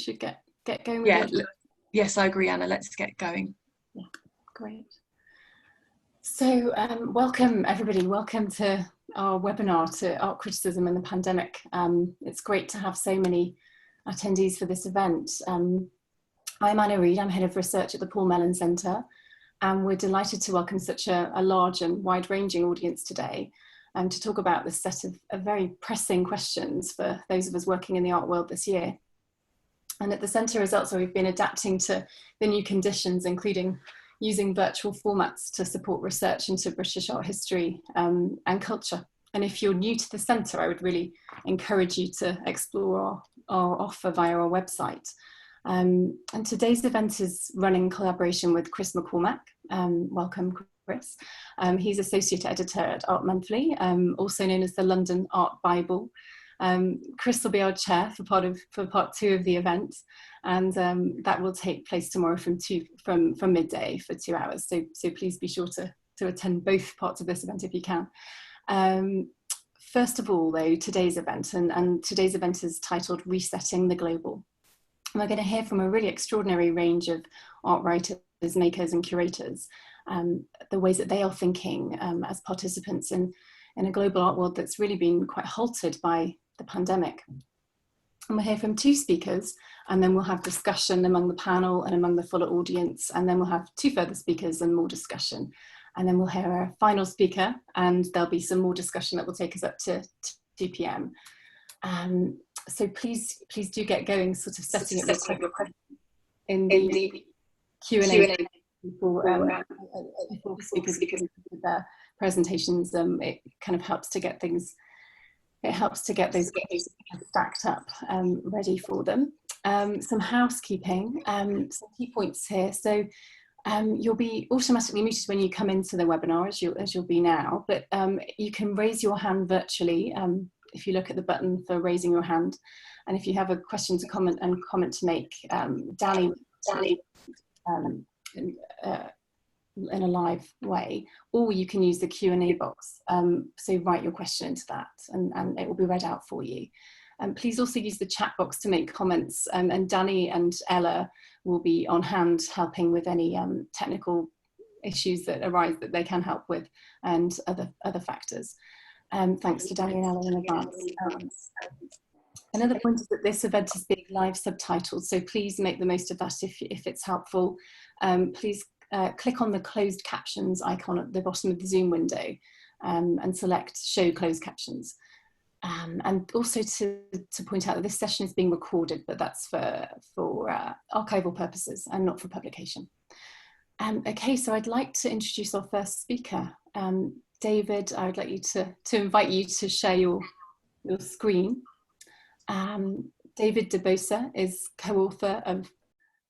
should get going with Yeah, it? Yes, I agree, Anna. Let's get going. Yeah, great. So welcome everybody, welcome to our webinar to art criticism and the pandemic. It's great to have so many attendees for this event. I'm Anna Reid, I'm Head of Research at the Paul Mellon Centre, and we're delighted to welcome such a large and wide-ranging audience today to talk about this set of very pressing questions for those of us working in the art world this year. And at the Centre as also, we've been adapting to the new conditions, including using virtual formats to support research into British art history and culture. And if you're new to the Centre, I would really encourage you to explore our offer via our website. And today's event is run in collaboration with Chris McCormack. Welcome, Chris. He's Associate Editor at Art Monthly, also known as the London Art Bible. Chris will be our chair for part two of the event, and that will take place tomorrow from midday for 2 hours. So please be sure to attend both parts of this event if you can. First of all, though, today's event, and today's event is titled Resetting the Global. And we're going to hear from a really extraordinary range of art writers, makers and curators, the ways that they are thinking as participants in a global art world that's really been quite halted by the pandemic. And we'll hear from two speakers, and then we'll have discussion among the panel and among the fuller audience, and then we'll have two further speakers and more discussion. And then we'll hear a final speaker, and there'll be some more discussion that will take us up to 2 p.m. So please do get going, sort of setting up your question in the Q&A before speakers with their presentations. It kind of helps to get things. It helps to get those stacked up, ready for them. Some housekeeping, some key points here. So you'll be automatically muted when you come into the webinar, as you'll be now, but you can raise your hand virtually if you look at the button for raising your hand. And if you have a question to comment to make, Danny in a live way, or you can use the Q&A box. So write your question into that and it will be read out for you. Please also use the chat box to make comments, and Danny and Ella will be on hand helping with any technical issues that arise that they can help with, and other factors. Thanks to Danny and Ella in advance. Another point is that this event is being live subtitled, so please make the most of that if it's helpful. Please click on the closed captions icon at the bottom of the Zoom window and select show closed captions. And also to point out that this session is being recorded, but that's for archival purposes and not for publication. Okay, so I'd like to introduce our first speaker. David, I would like you to invite you to share your screen. David DeBosa is co-author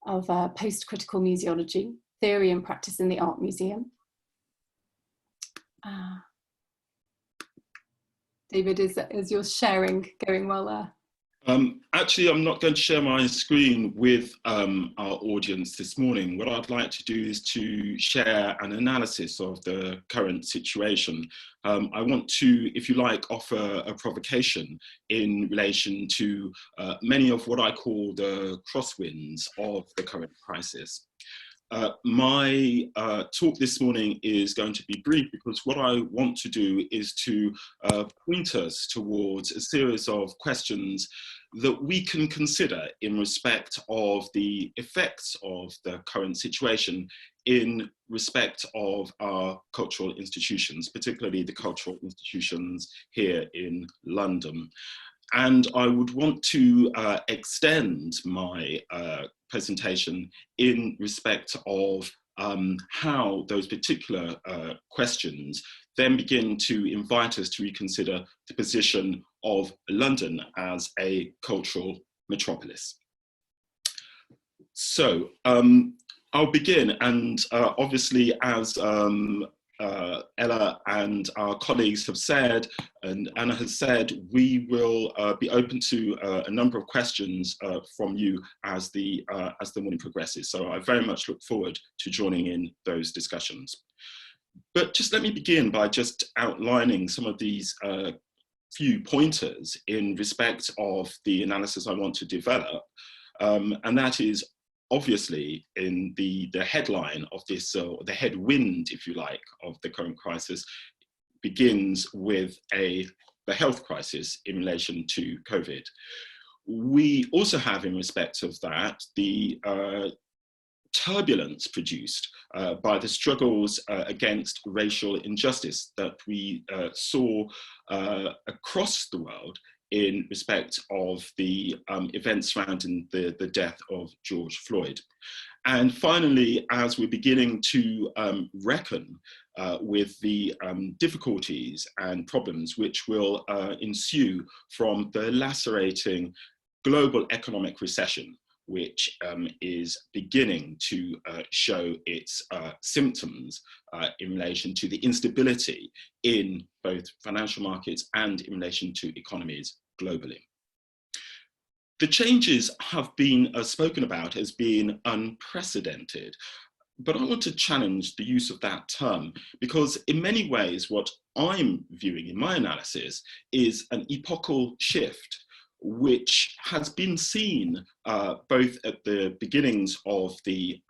of Post-Critical Museology, Theory and Practice in the Art Museum. David, is your sharing going well there? Actually, I'm not going to share my screen with our audience this morning. What I'd like to do is to share an analysis of the current situation. I want to, if you like, offer a provocation in relation to many of what I call the crosswinds of the current crisis. My talk this morning is going to be brief because what I want to do is to point us towards a series of questions that we can consider in respect of the effects of the current situation in respect of our cultural institutions, particularly the cultural institutions here in London. And I would want to extend my presentation in respect of how those particular questions then begin to invite us to reconsider the position of London as a cultural metropolis. So I'll begin, and obviously as Ella and our colleagues have said, and Anna has said, we will be open to a number of questions from you as the morning progresses. So I very much look forward to joining in those discussions. But just let me begin by just outlining some of these few pointers in respect of the analysis I want to develop. and that is obviously in the headline of this, the headwind, if you like, of the current crisis, begins with the health crisis in relation to COVID. We also have, in respect of that, the turbulence produced by the struggles against racial injustice that we saw across the world in respect of the events surrounding the death of George Floyd. And finally, as we're beginning to reckon with the difficulties and problems which will ensue from the lacerating global economic recession, which is beginning to show its symptoms in relation to the instability in both financial markets and in relation to economies globally. The changes have been spoken about as being unprecedented, but I want to challenge the use of that term, because in many ways what I'm viewing in my analysis is an epochal shift which has been seen both at the beginnings of the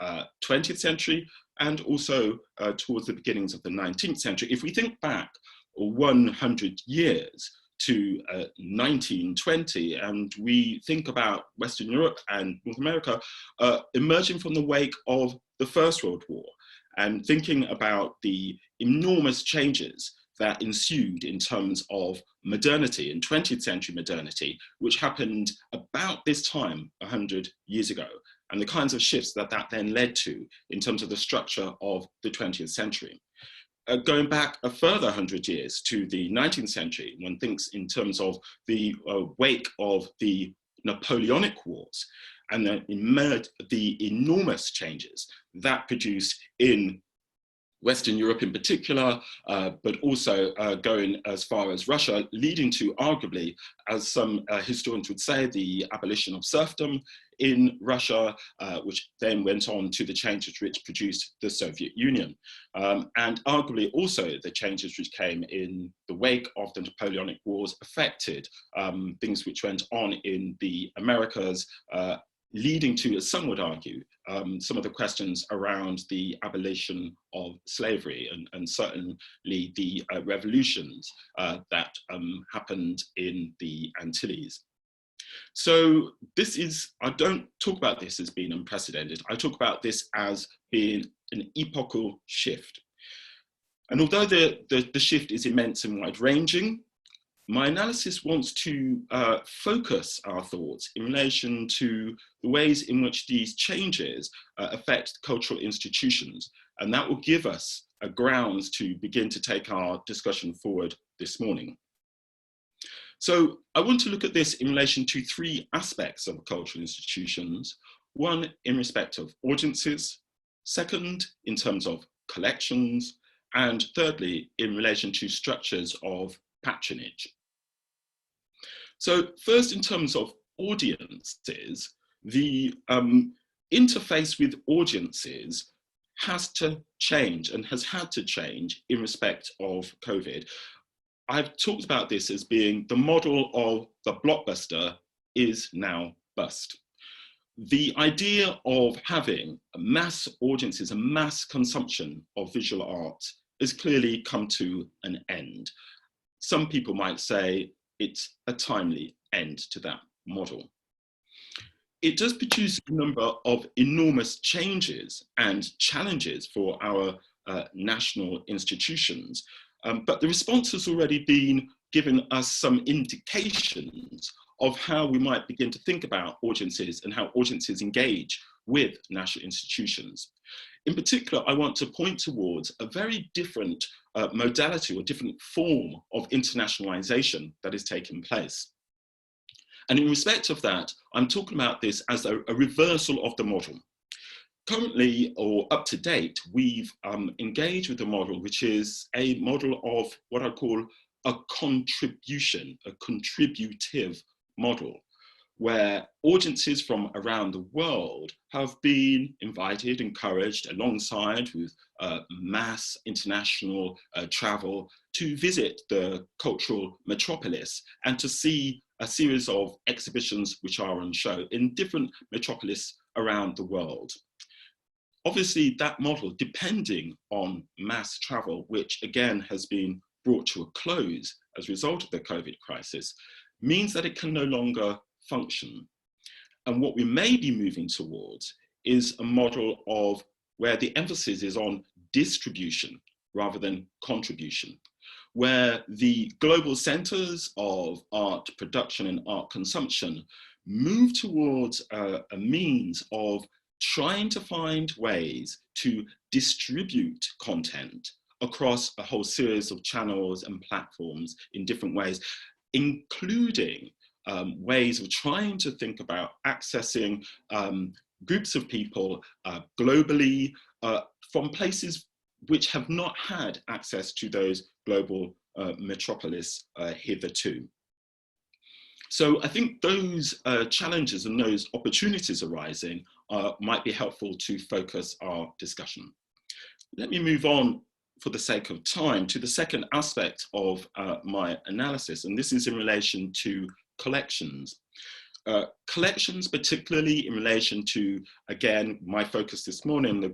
20th century and also towards the beginnings of the 19th century. If we think back 100 years to 1920, and we think about Western Europe and North America emerging from the wake of the First World War, and thinking about the enormous changes that ensued in terms of modernity and 20th century modernity, which happened about this time 100 years ago, and the kinds of shifts that that then led to in terms of the structure of the 20th century. Going back a further 100 years to the 19th century, one thinks in terms of the wake of the Napoleonic Wars and the enormous changes that produced in Western Europe in particular, but also going as far as Russia, leading to arguably, as some historians would say, the abolition of serfdom in Russia, which then went on to the changes which produced the Soviet Union. And arguably also the changes which came in the wake of the Napoleonic Wars affected things which went on in the Americas, leading to, as some would argue, some of the questions around the abolition of slavery and certainly the revolutions that happened in the Antilles. So this is, I don't talk about this as being unprecedented, I talk about this as being an epochal shift. And although the shift is immense and wide-ranging, my analysis wants to focus our thoughts in relation to the ways in which these changes affect cultural institutions. And that will give us grounds to begin to take our discussion forward this morning. So I want to look at this in relation to three aspects of cultural institutions. One, in respect of audiences. Second, in terms of collections. And thirdly, in relation to structures of patronage. So first, in terms of audiences, the interface with audiences has to change and has had to change in respect of COVID. I've talked about this as being the model of the blockbuster is now bust. The idea of having mass audiences and mass consumption of visual art has clearly come to an end. Some people might say it's a timely end to that model. It does produce a number of enormous changes and challenges for our national institutions, but the response has already been given us some indications of how we might begin to think about audiences and how audiences engage with national institutions. In particular, I want to point towards a very different modality or different form of internationalization that is taking place. And in respect of that, I'm talking about this as a reversal of the model. Currently, or up to date, we've engaged with a model which is a model of what I call a contribution, a contributive model, where audiences from around the world have been invited, encouraged, alongside with mass international travel, to visit the cultural metropolis and to see a series of exhibitions which are on show in different metropolis around the world. Obviously, that model, depending on mass travel, which again has been brought to a close as a result of the COVID crisis, means that it can no longer function. And what we may be moving towards is a model of where the emphasis is on distribution rather than contribution, where the global centers of art production and art consumption move towards a means of trying to find ways to distribute content across a whole series of channels and platforms in different ways, including ways of trying to think about accessing groups of people globally from places which have not had access to those global metropolis hitherto. So I think those challenges and those opportunities arising might be helpful to focus our discussion. Let me move on, for the sake of time, to the second aspect of my analysis, and this is in relation to collections. Collections, particularly in relation to, again, my focus this morning, the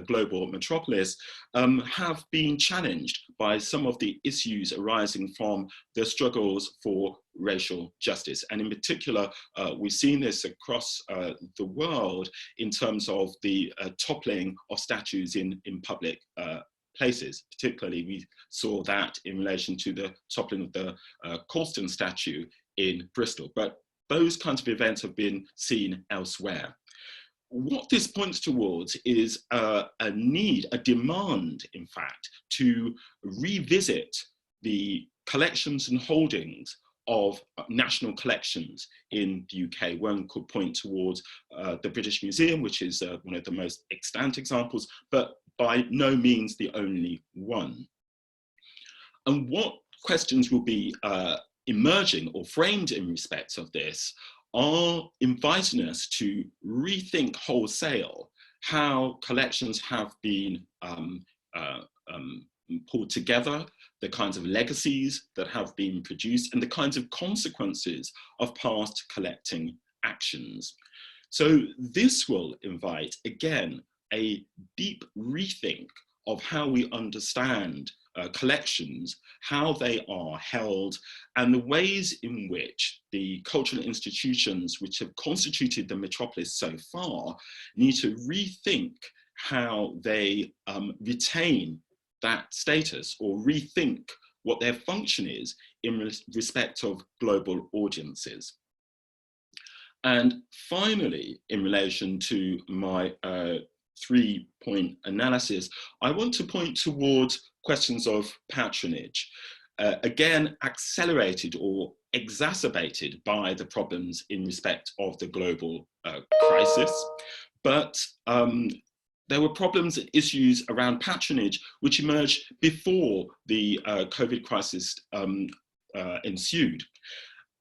global metropolis, have been challenged by some of the issues arising from the struggles for racial justice. And in particular, we've seen this across the world in terms of the toppling of statues in public places. Particularly, we saw that in relation to the toppling of the Colston statue in Bristol. But those kinds of events have been seen elsewhere. What this points towards is a need, a demand, in fact, to revisit the collections and holdings of national collections in the UK. One could point towards the British Museum, which is one of the most extant examples, but by no means the only one. And what questions will be emerging or framed in respect of this are inviting us to rethink wholesale how collections have been pulled together, the kinds of legacies that have been produced, and the kinds of consequences of past collecting actions. So this will invite, again, a deep rethink of how we understand collections, how they are held, and the ways in which the cultural institutions which have constituted the metropolis so far need to rethink how they retain that status, or rethink what their function is in respect of global audiences. And finally, in relation to my 3-point analysis, I want to point towards questions of patronage, again, accelerated or exacerbated by the problems in respect of the global crisis. But there were problems and issues around patronage which emerged before the COVID crisis ensued.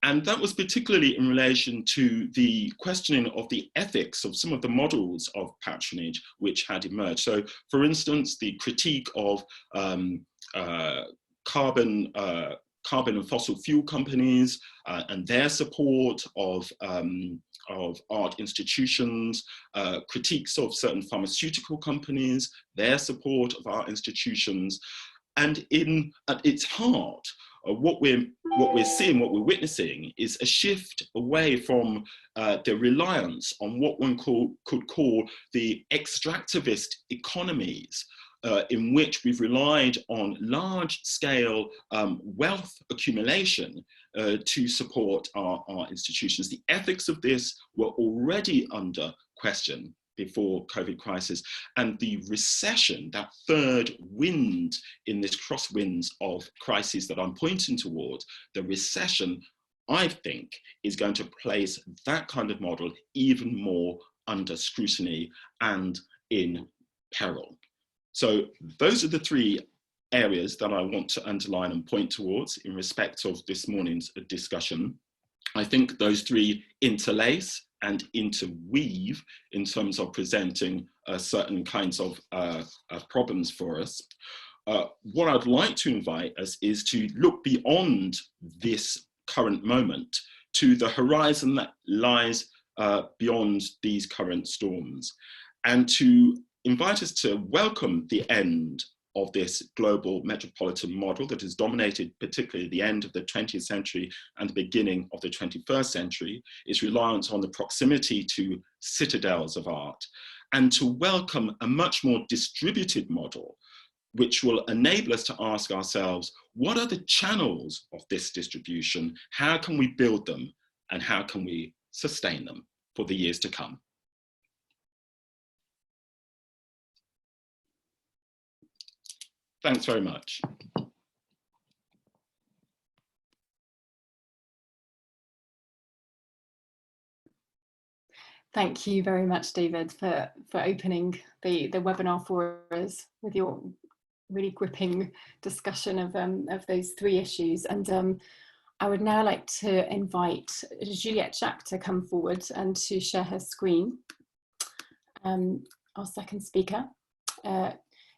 And that was particularly in relation to the questioning of the ethics of some of the models of patronage which had emerged. So, for instance, the critique of carbon and fossil fuel companies and their support of art institutions, critiques of certain pharmaceutical companies, their support of art institutions, and at its heart, what we're seeing, what we're witnessing, is a shift away from the reliance on what one could call the extractivist economies, in which we've relied on large-scale wealth accumulation to support our institutions. The ethics of this were already under question before COVID crisis, and the recession, that third wind in this crosswinds of crises that I'm pointing towards, the recession, I think, is going to place that kind of model even more under scrutiny and in peril. So those are the three areas that I want to underline and point towards in respect of this morning's discussion. I think those three interlace and interweave in terms of presenting certain kinds of problems for us. What I'd like to invite us is to look beyond this current moment to the horizon that lies beyond these current storms, and to invite us to welcome the end of this global metropolitan model that has dominated particularly the end of the 20th century and the beginning of the 21st century, its reliance on the proximity to citadels of art, and to welcome a much more distributed model which will enable us to ask ourselves, what are the channels of this distribution? How can we build them? And how can we sustain them for the years to come? Thanks very much. Thank you very much, David, for opening the webinar for us with your really gripping discussion of those three issues. And I would now like to invite Juliette Jacques to come forward and to share her screen. Our second speaker.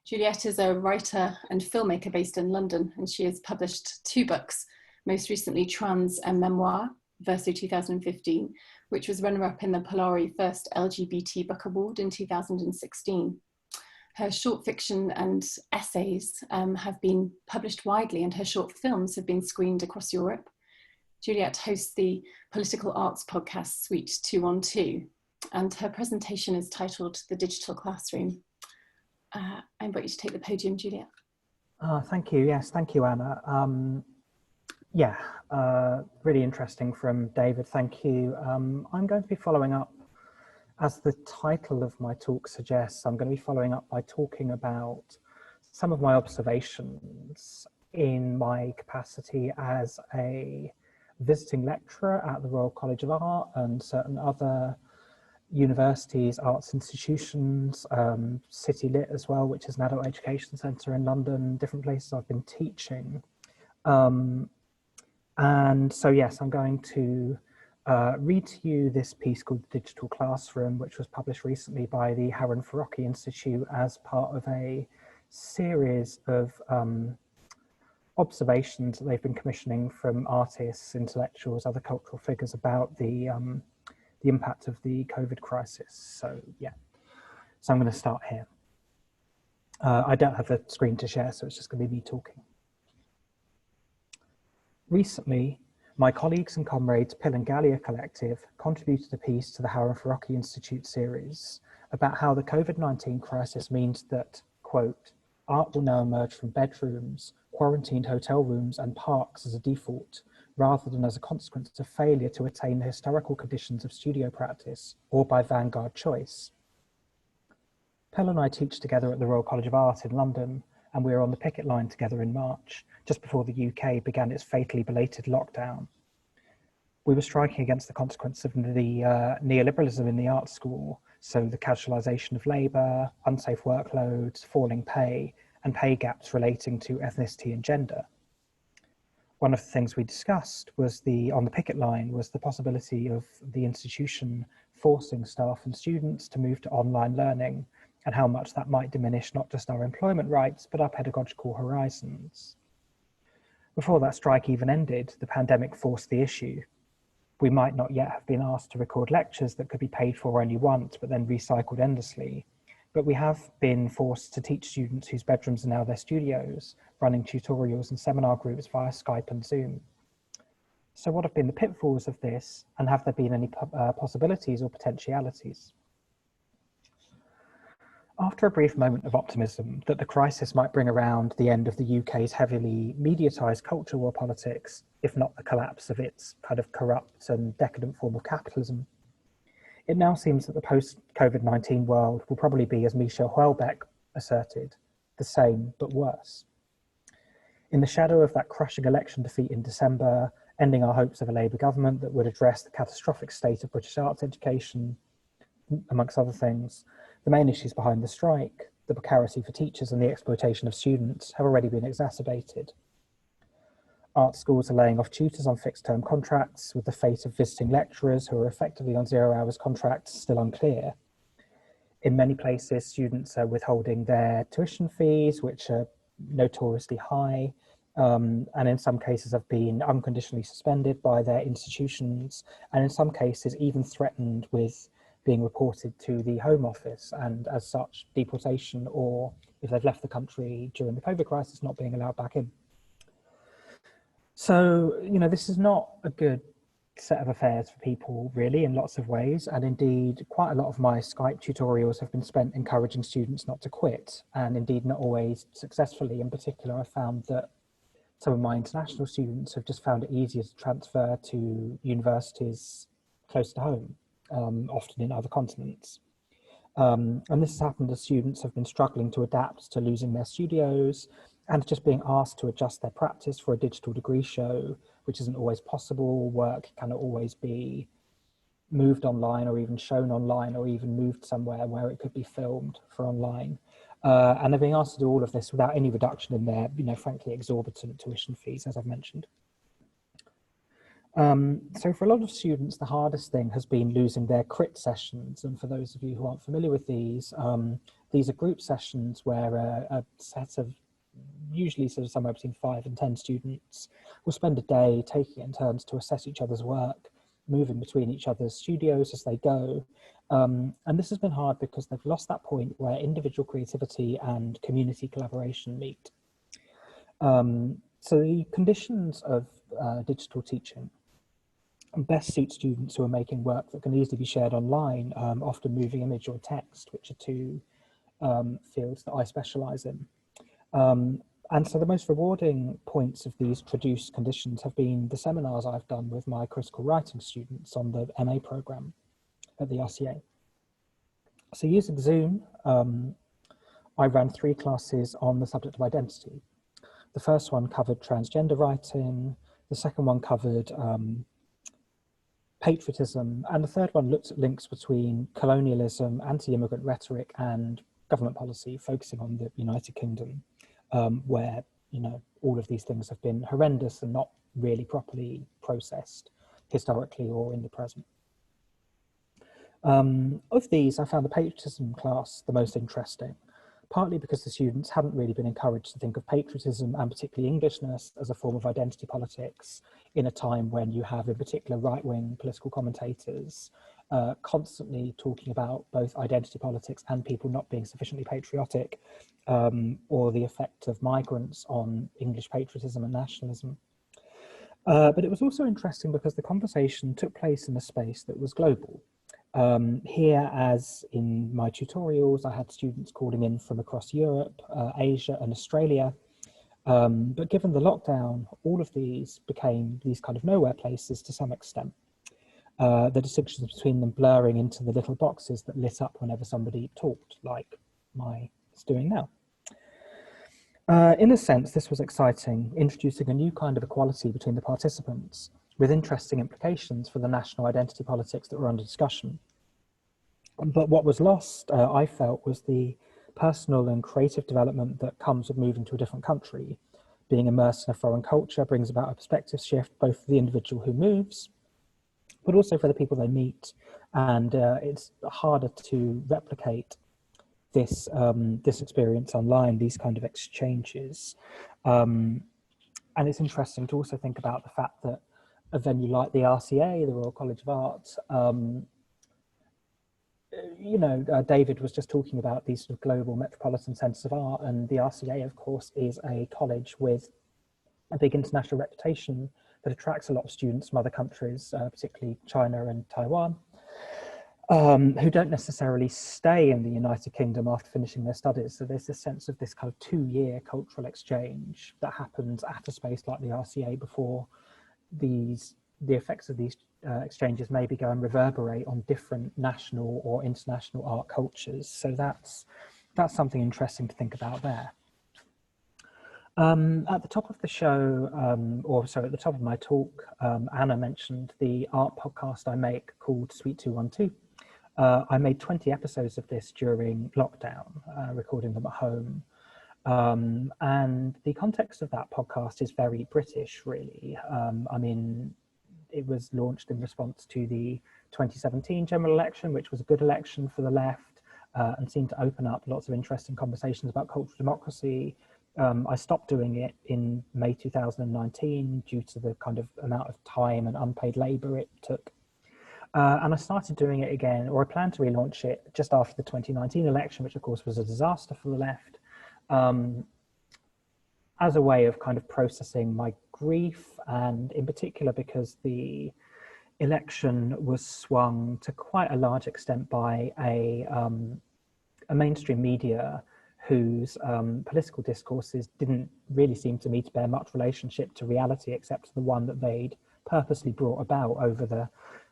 Juliette is a writer and filmmaker based in London, and she has published 2 books, most recently Trans and Memoir, Verso 2015, which was runner-up in the Polari First LGBT Book Award in 2016. Her short fiction and essays have been published widely, and her short films have been screened across Europe. Juliette hosts the political arts podcast Suite 212, and her presentation is titled The Digital Classroom. I invite you to take the podium, Juliette. Thank you. Yes, thank you, Anna. Really interesting from David. Thank you. I'm going to be following up, as the title of my talk suggests, I'm going to be following up by talking about some of my observations in my capacity as a visiting lecturer at the Royal College of Art and certain other universities, arts institutions, City Lit as well, which is an adult education centre in London, different places I've been teaching. And so, yes, I'm going to read to you this piece called The Digital Classroom, which was published recently by the Harun Farokhi Institute as part of a series of observations that they've been commissioning from artists, intellectuals, other cultural figures about the impact of the COVID crisis. So, yeah, so I'm going to start here. I don't have a screen to share, so it's just going to be me talking. Recently, my colleagues and comrades Pill and Gallia Collective contributed a piece to the Harun Farokhi Institute series about how the COVID-19 crisis means that, quote, art will now emerge from bedrooms, quarantined hotel rooms and parks as a default, rather than as a consequence of failure to attain the historical conditions of studio practice or by vanguard choice. Pill and I teach together at the Royal College of Art in London, and we were on the picket line together in March, just before the UK began its fatally belated lockdown. We were striking against the consequence of the neoliberalism in the art school, so the casualisation of labour, unsafe workloads, falling pay, and pay gaps relating to ethnicity and gender. One of the things we discussed was on the picket line was the possibility of the institution forcing staff and students to move to online learning, and how much that might diminish not just our employment rights, but our pedagogical horizons. Before that strike even ended, the pandemic forced the issue. We might not yet have been asked to record lectures that could be paid for only once, but then recycled endlessly. But we have been forced to teach students whose bedrooms are now their studios, running tutorials and seminar groups via Skype and Zoom. So what have been the pitfalls of this, and have there been any possibilities or potentialities? After a brief moment of optimism that the crisis might bring around the end of the UK's heavily mediatised culture war politics, if not the collapse of its kind of corrupt and decadent form of capitalism, it now seems that the post-COVID-19 world will probably be, as Michel Houellebecq asserted, the same but worse. In the shadow of that crushing election defeat in December, ending our hopes of a Labour government that would address the catastrophic state of British arts education, amongst other things, the main issues behind the strike, the precarity for teachers and the exploitation of students, have already been exacerbated. Art schools are laying off tutors on fixed-term contracts, with the fate of visiting lecturers who are effectively on 0 hours contracts still unclear. In many places, students are withholding their tuition fees, which are notoriously high, and in some cases have been unconditionally suspended by their institutions, and in some cases even threatened with being reported to the Home Office, and as such deportation, or if they've left the country during the COVID crisis, not being allowed back in. So, you know, this is not a good set of affairs for people really in lots of ways, and indeed quite a lot of my Skype tutorials have been spent encouraging students not to quit, and indeed not always successfully. In particular, I found that some of my international students have just found it easier to transfer to universities close to home, often in other continents. And this has happened as students have been struggling to adapt to losing their studios and just being asked to adjust their practice for a digital degree show, which isn't always possible. Work cannot always be moved online or even shown online or even moved somewhere where it could be filmed for online. And they're being asked to do all of this without any reduction in their, you know, frankly, exorbitant tuition fees, as I've mentioned. So for a lot of students, the hardest thing has been losing their crit sessions. And for those of you who aren't familiar with these are group sessions where a set of usually sort of somewhere between 5 and 10 students will spend a day taking it in turns to assess each other's work, moving between each other's studios as they go. And this has been hard because they've lost that point where individual creativity and community collaboration meet. So the conditions of digital teaching best suit students who are making work that can easily be shared online, often moving image or text, which are two fields that I specialise in. And so the most rewarding points of these traduced conditions have been the seminars I've done with my critical writing students on the MA programme at the RCA. So using Zoom, I ran 3 classes on the subject of identity. The first one covered transgender writing, the second one covered patriotism, and the third one looked at links between colonialism, anti-immigrant rhetoric, and government policy, focusing on the United Kingdom, where, you know, all of these things have been horrendous and not really properly processed historically or in the present. Of these, I found the patriotism class the most interesting, partly because the students hadn't really been encouraged to think of patriotism, and particularly Englishness, as a form of identity politics in a time when you have in particular right-wing political commentators constantly talking about both identity politics and people not being sufficiently patriotic, or the effect of migrants on English patriotism and nationalism. But it was also interesting because the conversation took place in a space that was global. Here, as in my tutorials, I had students calling in from across Europe, Asia and Australia. But given the lockdown, all of these became these kind of nowhere places to some extent. The distinctions between them blurring into the little boxes that lit up whenever somebody talked, like is doing now. In a sense, this was exciting, introducing a new kind of equality between the participants, with interesting implications for the national identity politics that were under discussion. But what was lost, I felt, was the personal and creative development that comes with moving to a different country. Being immersed in a foreign culture brings about a perspective shift, both for the individual who moves, but also for the people they meet. And it's harder to replicate this, this experience online, these kind of exchanges. And it's interesting to also think about the fact that a venue like the RCA, the Royal College of Art, you know, David was just talking about these sort of global metropolitan centres of art, and the RCA, of course, is a college with a big international reputation that attracts a lot of students from other countries, particularly China and Taiwan, who don't necessarily stay in the United Kingdom after finishing their studies. So there's this sense of this kind of 2-year cultural exchange that happens at a space like the RCA before the effects of these exchanges maybe go and reverberate on different national or international art cultures. So that's something interesting to think about there. At the top of the show, at the top of my talk, Anna mentioned the art podcast I make called Suite 212. I made 20 episodes of this during lockdown, recording them at home. And the context of that podcast is very British, really. I mean, it was launched in response to the 2017 general election, which was a good election for the left, and seemed to open up lots of interesting conversations about cultural democracy, I stopped doing it in May 2019 due to the kind of amount of time and unpaid labour it took. And I started doing it again, or I planned to relaunch it just after the 2019 election, which of course was a disaster for the left, as a way of kind of processing my grief, and in particular because the election was swung to quite a large extent by a mainstream media whose political discourses didn't really seem to me to bear much relationship to reality, except the one that they'd purposely brought about over the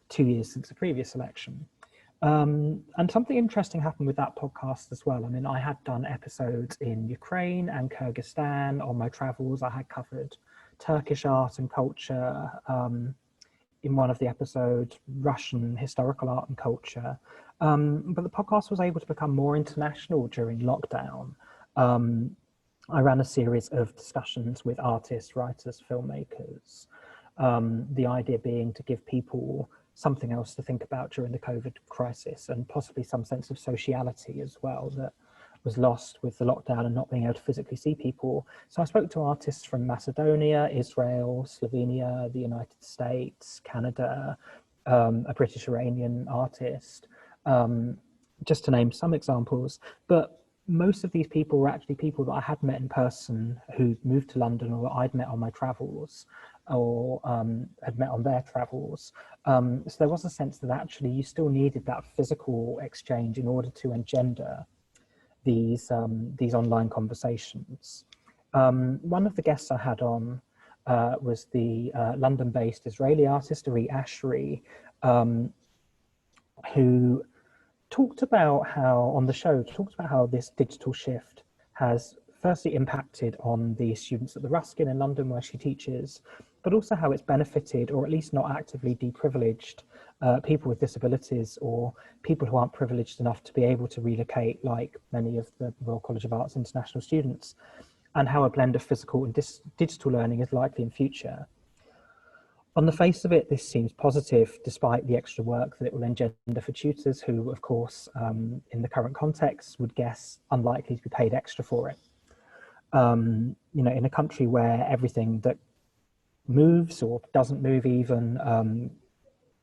2 years since the previous election. And something interesting happened with that podcast as well. I mean, I had done episodes in Ukraine and Kyrgyzstan on my travels. I had covered Turkish art and culture in one of the episodes, Russian historical art and culture. But the podcast was able to become more international during lockdown. I ran a series of discussions with artists, writers, filmmakers. The idea being to give people something else to think about during the COVID crisis, and possibly some sense of sociality as well that was lost with the lockdown and not being able to physically see people. So I spoke to artists from Macedonia, Israel, Slovenia, the United States, Canada, a British Iranian artist, just to name some examples. But most of these people were actually people that I had met in person who moved to London, or that I'd met on my travels, or had met on their travels. So there was a sense that actually you still needed that physical exchange in order to engender these online conversations. One of the guests I had on was the London-based Israeli artist Ari Ashri, who talked about how this digital shift has firstly impacted on the students at the Ruskin in London where she teaches, but also how it's benefited, or at least not actively deprivileged, people with disabilities or people who aren't privileged enough to be able to relocate, like many of the Royal College of Art's international students, and how a blend of physical and digital learning is likely in future. On the face of it, this seems positive, despite the extra work that it will engender for tutors who, of course, in the current context, would guess unlikely to be paid extra for it. You know, in a country where everything that moves or doesn't move even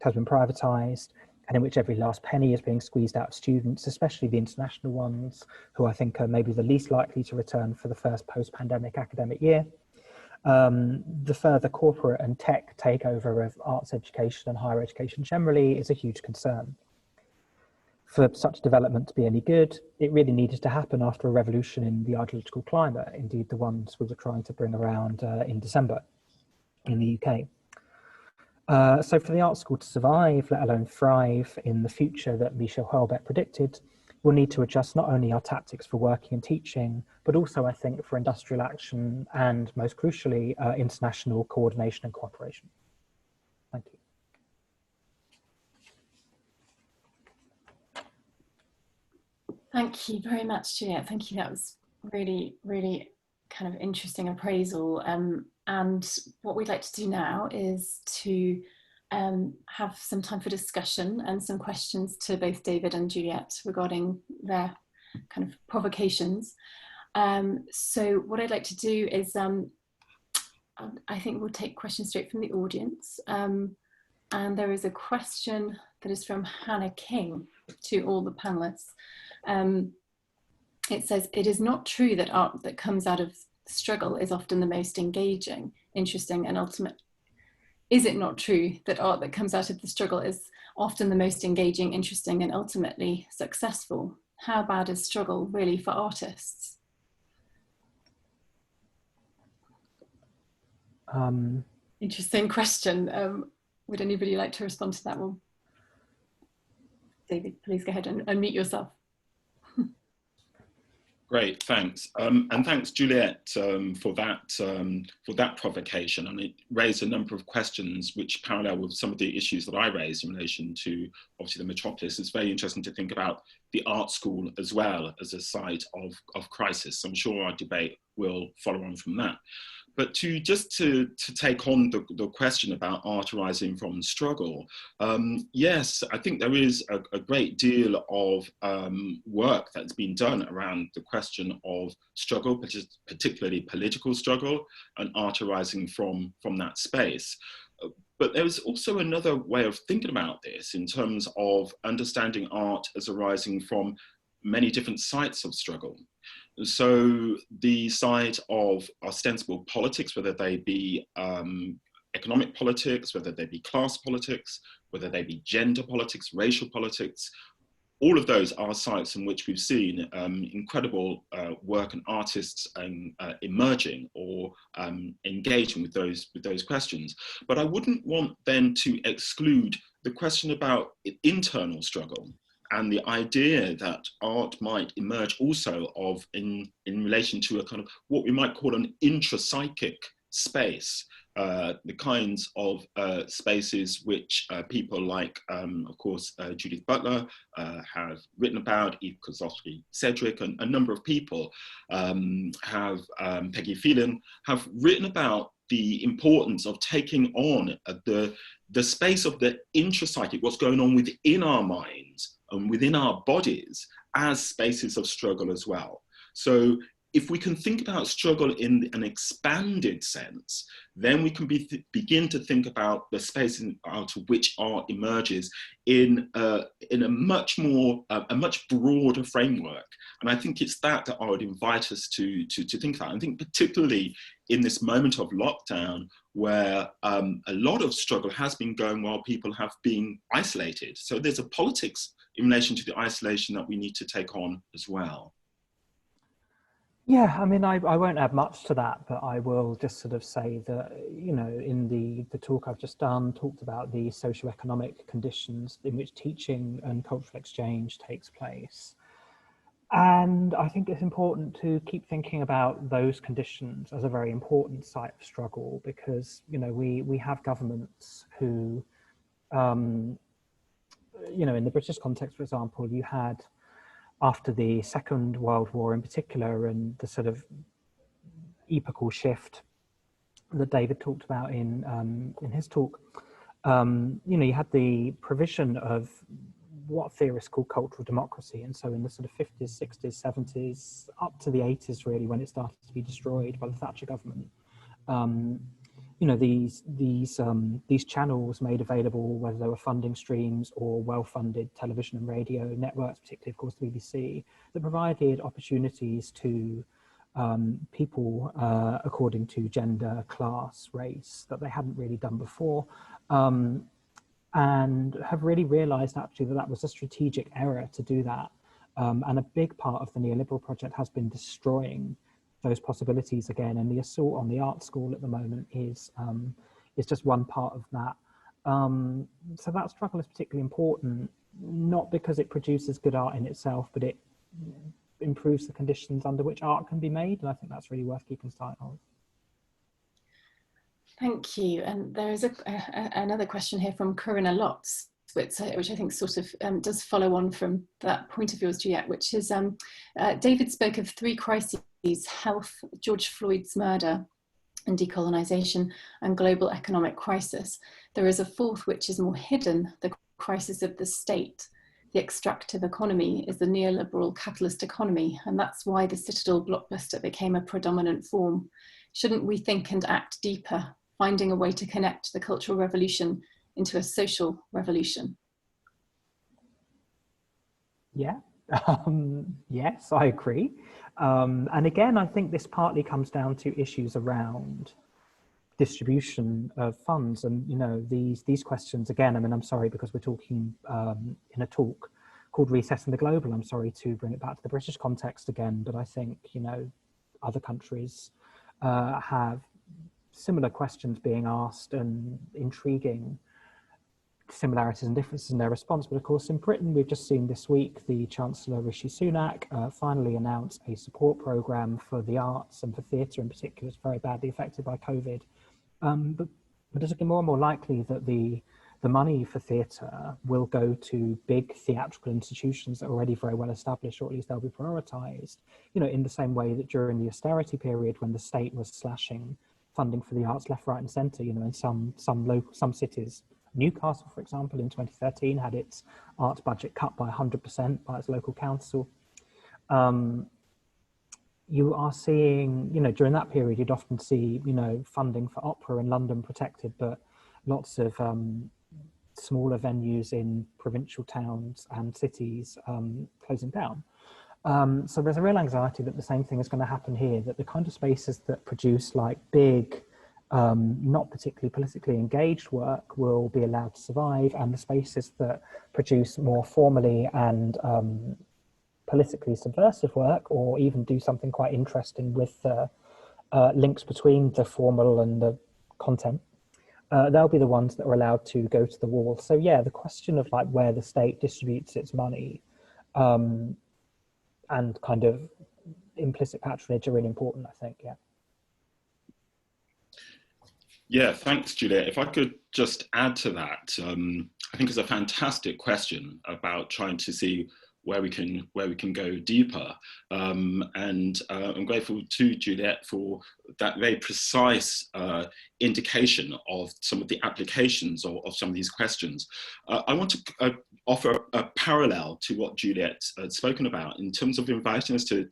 has been privatized, and in which every last penny is being squeezed out of students, especially the international ones, who I think are maybe the least likely to return for the first post-pandemic academic year. The further corporate and tech takeover of arts education and higher education generally is a huge concern. For such development to be any good, it really needed to happen after a revolution in the ideological climate, indeed the ones we were trying to bring around in December in the UK. So for the art school to survive, let alone thrive in the future that Michel Houellebecq predicted, we'll need to adjust not only our tactics for working and teaching, but also, I think, for industrial action and, most crucially, international coordination and cooperation. Thank you. Thank you very much, Juliet. Thank you. That was really, really kind of interesting appraisal. And what we'd like to do now is to have some time for discussion and some questions to both David and Juliet regarding their kind of provocations. So what I'd like to do is, I think we'll take questions straight from the audience. And there is a question that is from Hannah King to all the panelists. It says, "It is not true that art that comes out of struggle is often the most engaging, interesting, and ultimate. Is it not true that art that comes out of the struggle is often the most engaging, interesting, and ultimately successful? How bad is struggle really for artists?" Interesting question. Would anybody like to respond to that one? David, please go ahead and unmute yourself. Great, thanks. And thanks, Juliet, for that provocation. And it raised a number of questions which parallel with some of the issues that I raised in relation to, obviously, the metropolis. It's very interesting to think about the art school as well as a site of crisis. I'm sure our debate will follow on from that. But to take on the question about art arising from struggle, yes, I think there is a great deal of work that's been done around the question of struggle, particularly political struggle, and art arising from that space. But there's also another way of thinking about this in terms of understanding art as arising from many different sites of struggle. So the side of ostensible politics, whether they be economic politics, whether they be class politics, whether they be gender politics, racial politics, all of those are sites in which we've seen incredible work and artists emerging or engaging with those questions. But I wouldn't want then to exclude the question about internal struggle and the idea that art might emerge also in relation to a kind of what we might call an intrapsychic space. The kinds of spaces which people like, of course, Judith Butler have written about, Eve Kosofsky-Sedgwick, and a number of people Peggy Phelan, have written about the importance of taking on the space of the intrapsychic, what's going on within our minds and within our bodies as spaces of struggle as well. So if we can think about struggle in an expanded sense, then we can begin to think about the space out of which art emerges in a much broader framework. And I think it's that I would invite us to think about. I think particularly in this moment of lockdown, where a lot of struggle has been going while people have been isolated. So there's a politics in relation to the isolation that we need to take on as well. Yeah, I mean, I won't add much to that, but I will just sort of say that, you know, in the talk I've just done, talked about the socioeconomic conditions in which teaching and cultural exchange takes place. And I think it's important to keep thinking about those conditions as a very important site of struggle, because, you know, we have governments who, you know, in the British context, for example, you had, after the Second World War in particular, and the sort of epochal shift that David talked about in his talk, you know, you had the provision of what theorists call cultural democracy. And so in the sort of 50s, 60s, 70s, up to the 80s, really, when it started to be destroyed by the Thatcher government, you know, these channels made available, whether they were funding streams or well-funded television and radio networks, particularly, of course, the BBC, that provided opportunities to people according to gender, class, race, that they hadn't really done before, and have really realised actually that was a strategic error to do that. And a big part of the neoliberal project has been destroying those possibilities again, and the assault on the art school at the moment is just one part of that. So that struggle is particularly important, not because it produces good art in itself, but it improves the conditions under which art can be made, and I think that's really worth keeping sight of. Thank you. And there is another question here from Corinna Lotz, which I think sort of does follow on from that point of yours, Juliette, which is David spoke of three crises: health, George Floyd's murder, and decolonisation, and global economic crisis. There is a fourth which is more hidden: the crisis of the state. The extractive economy is the neoliberal capitalist economy, and that's why the Citadel blockbuster became a predominant form. Shouldn't we think and act deeper, finding a way to connect the Cultural Revolution into a social revolution? Yeah, yes, I agree. And again, I think this partly comes down to issues around distribution of funds, and you know, these questions again. I mean, I'm sorry, because we're talking in a talk called Resetting the Global. I'm sorry to bring it back to the British context again, but I think, you know, other countries have similar questions being asked and intriguing similarities and differences in their response. But of course, in Britain, we've just seen this week the Chancellor Rishi Sunak finally announced a support programme for the arts and for theatre in particular. It's very badly affected by COVID. But it's looking more and more likely that the money for theatre will go to big theatrical institutions that are already very well established, or at least they'll be prioritised, you know, in the same way that during the austerity period, when the state was slashing funding for the arts left, right, and centre. You know, in some cities, Newcastle, for example, in 2013 had its arts budget cut by 100% by its local council. You are seeing, you know, during that period, you'd often see, you know, funding for opera in London protected, but lots of smaller venues in provincial towns and cities closing down. So there's a real anxiety that the same thing is going to happen here, that the kind of spaces that produce like big, not particularly politically engaged work will be allowed to survive, and the spaces that produce more formally and politically subversive work, or even do something quite interesting with links between the formal and the content, they'll be the ones that are allowed to go to the wall. So yeah, the question of like where the state distributes its money and kind of implicit patronage are really important, I think, yeah. Yeah, thanks, Juliet. If I could just add to that, I think it's a fantastic question about trying to see where we can go deeper. And I'm grateful to Juliet for that very precise indication of some of the applications of some of these questions. I want to offer a parallel to what Juliet had spoken about in terms of inviting us to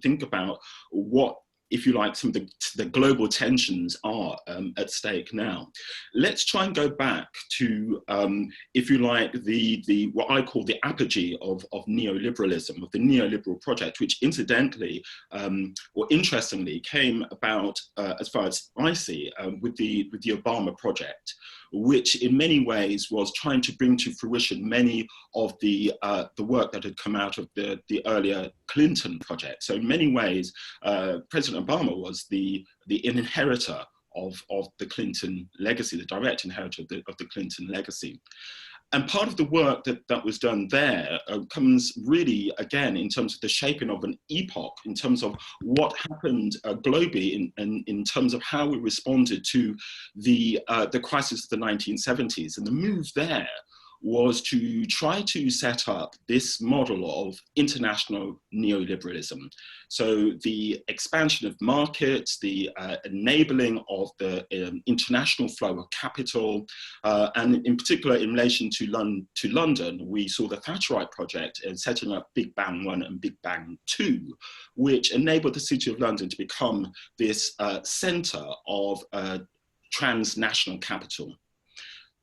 think about what, if you like, some of the global tensions are at stake now. Let's try and go back to, if you like, the what I call the apogee of neoliberalism, of the neoliberal project, which incidentally, or interestingly, came about, as far as I see, with the Obama project, which in many ways was trying to bring to fruition many of the work that had come out of the earlier Clinton project. So in many ways, President Obama was the inheritor of the Clinton legacy, the direct inheritor of the Clinton legacy. And part of the work that was done there comes really, again, in terms of the shaping of an epoch, in terms of what happened globally, in terms of how we responded to the crisis of the 1970s. And the move there was to try to set up this model of international neoliberalism. So the expansion of markets, the enabling of the international flow of capital, and in particular in relation to London, we saw the Thatcherite project setting up Big Bang 1 and Big Bang 2, which enabled the City of London to become this centre of transnational capital.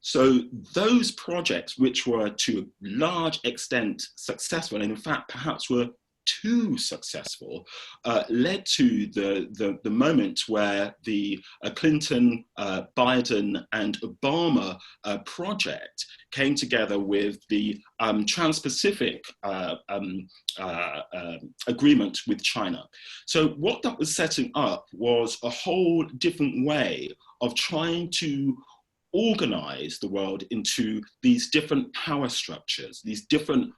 So those projects, which were to a large extent successful, and in fact perhaps were too successful, led to the moment where the Clinton, Biden and Obama project came together with the Trans-Pacific agreement with China. So what that was setting up was a whole different way of trying to organize the world into these different power structures, these different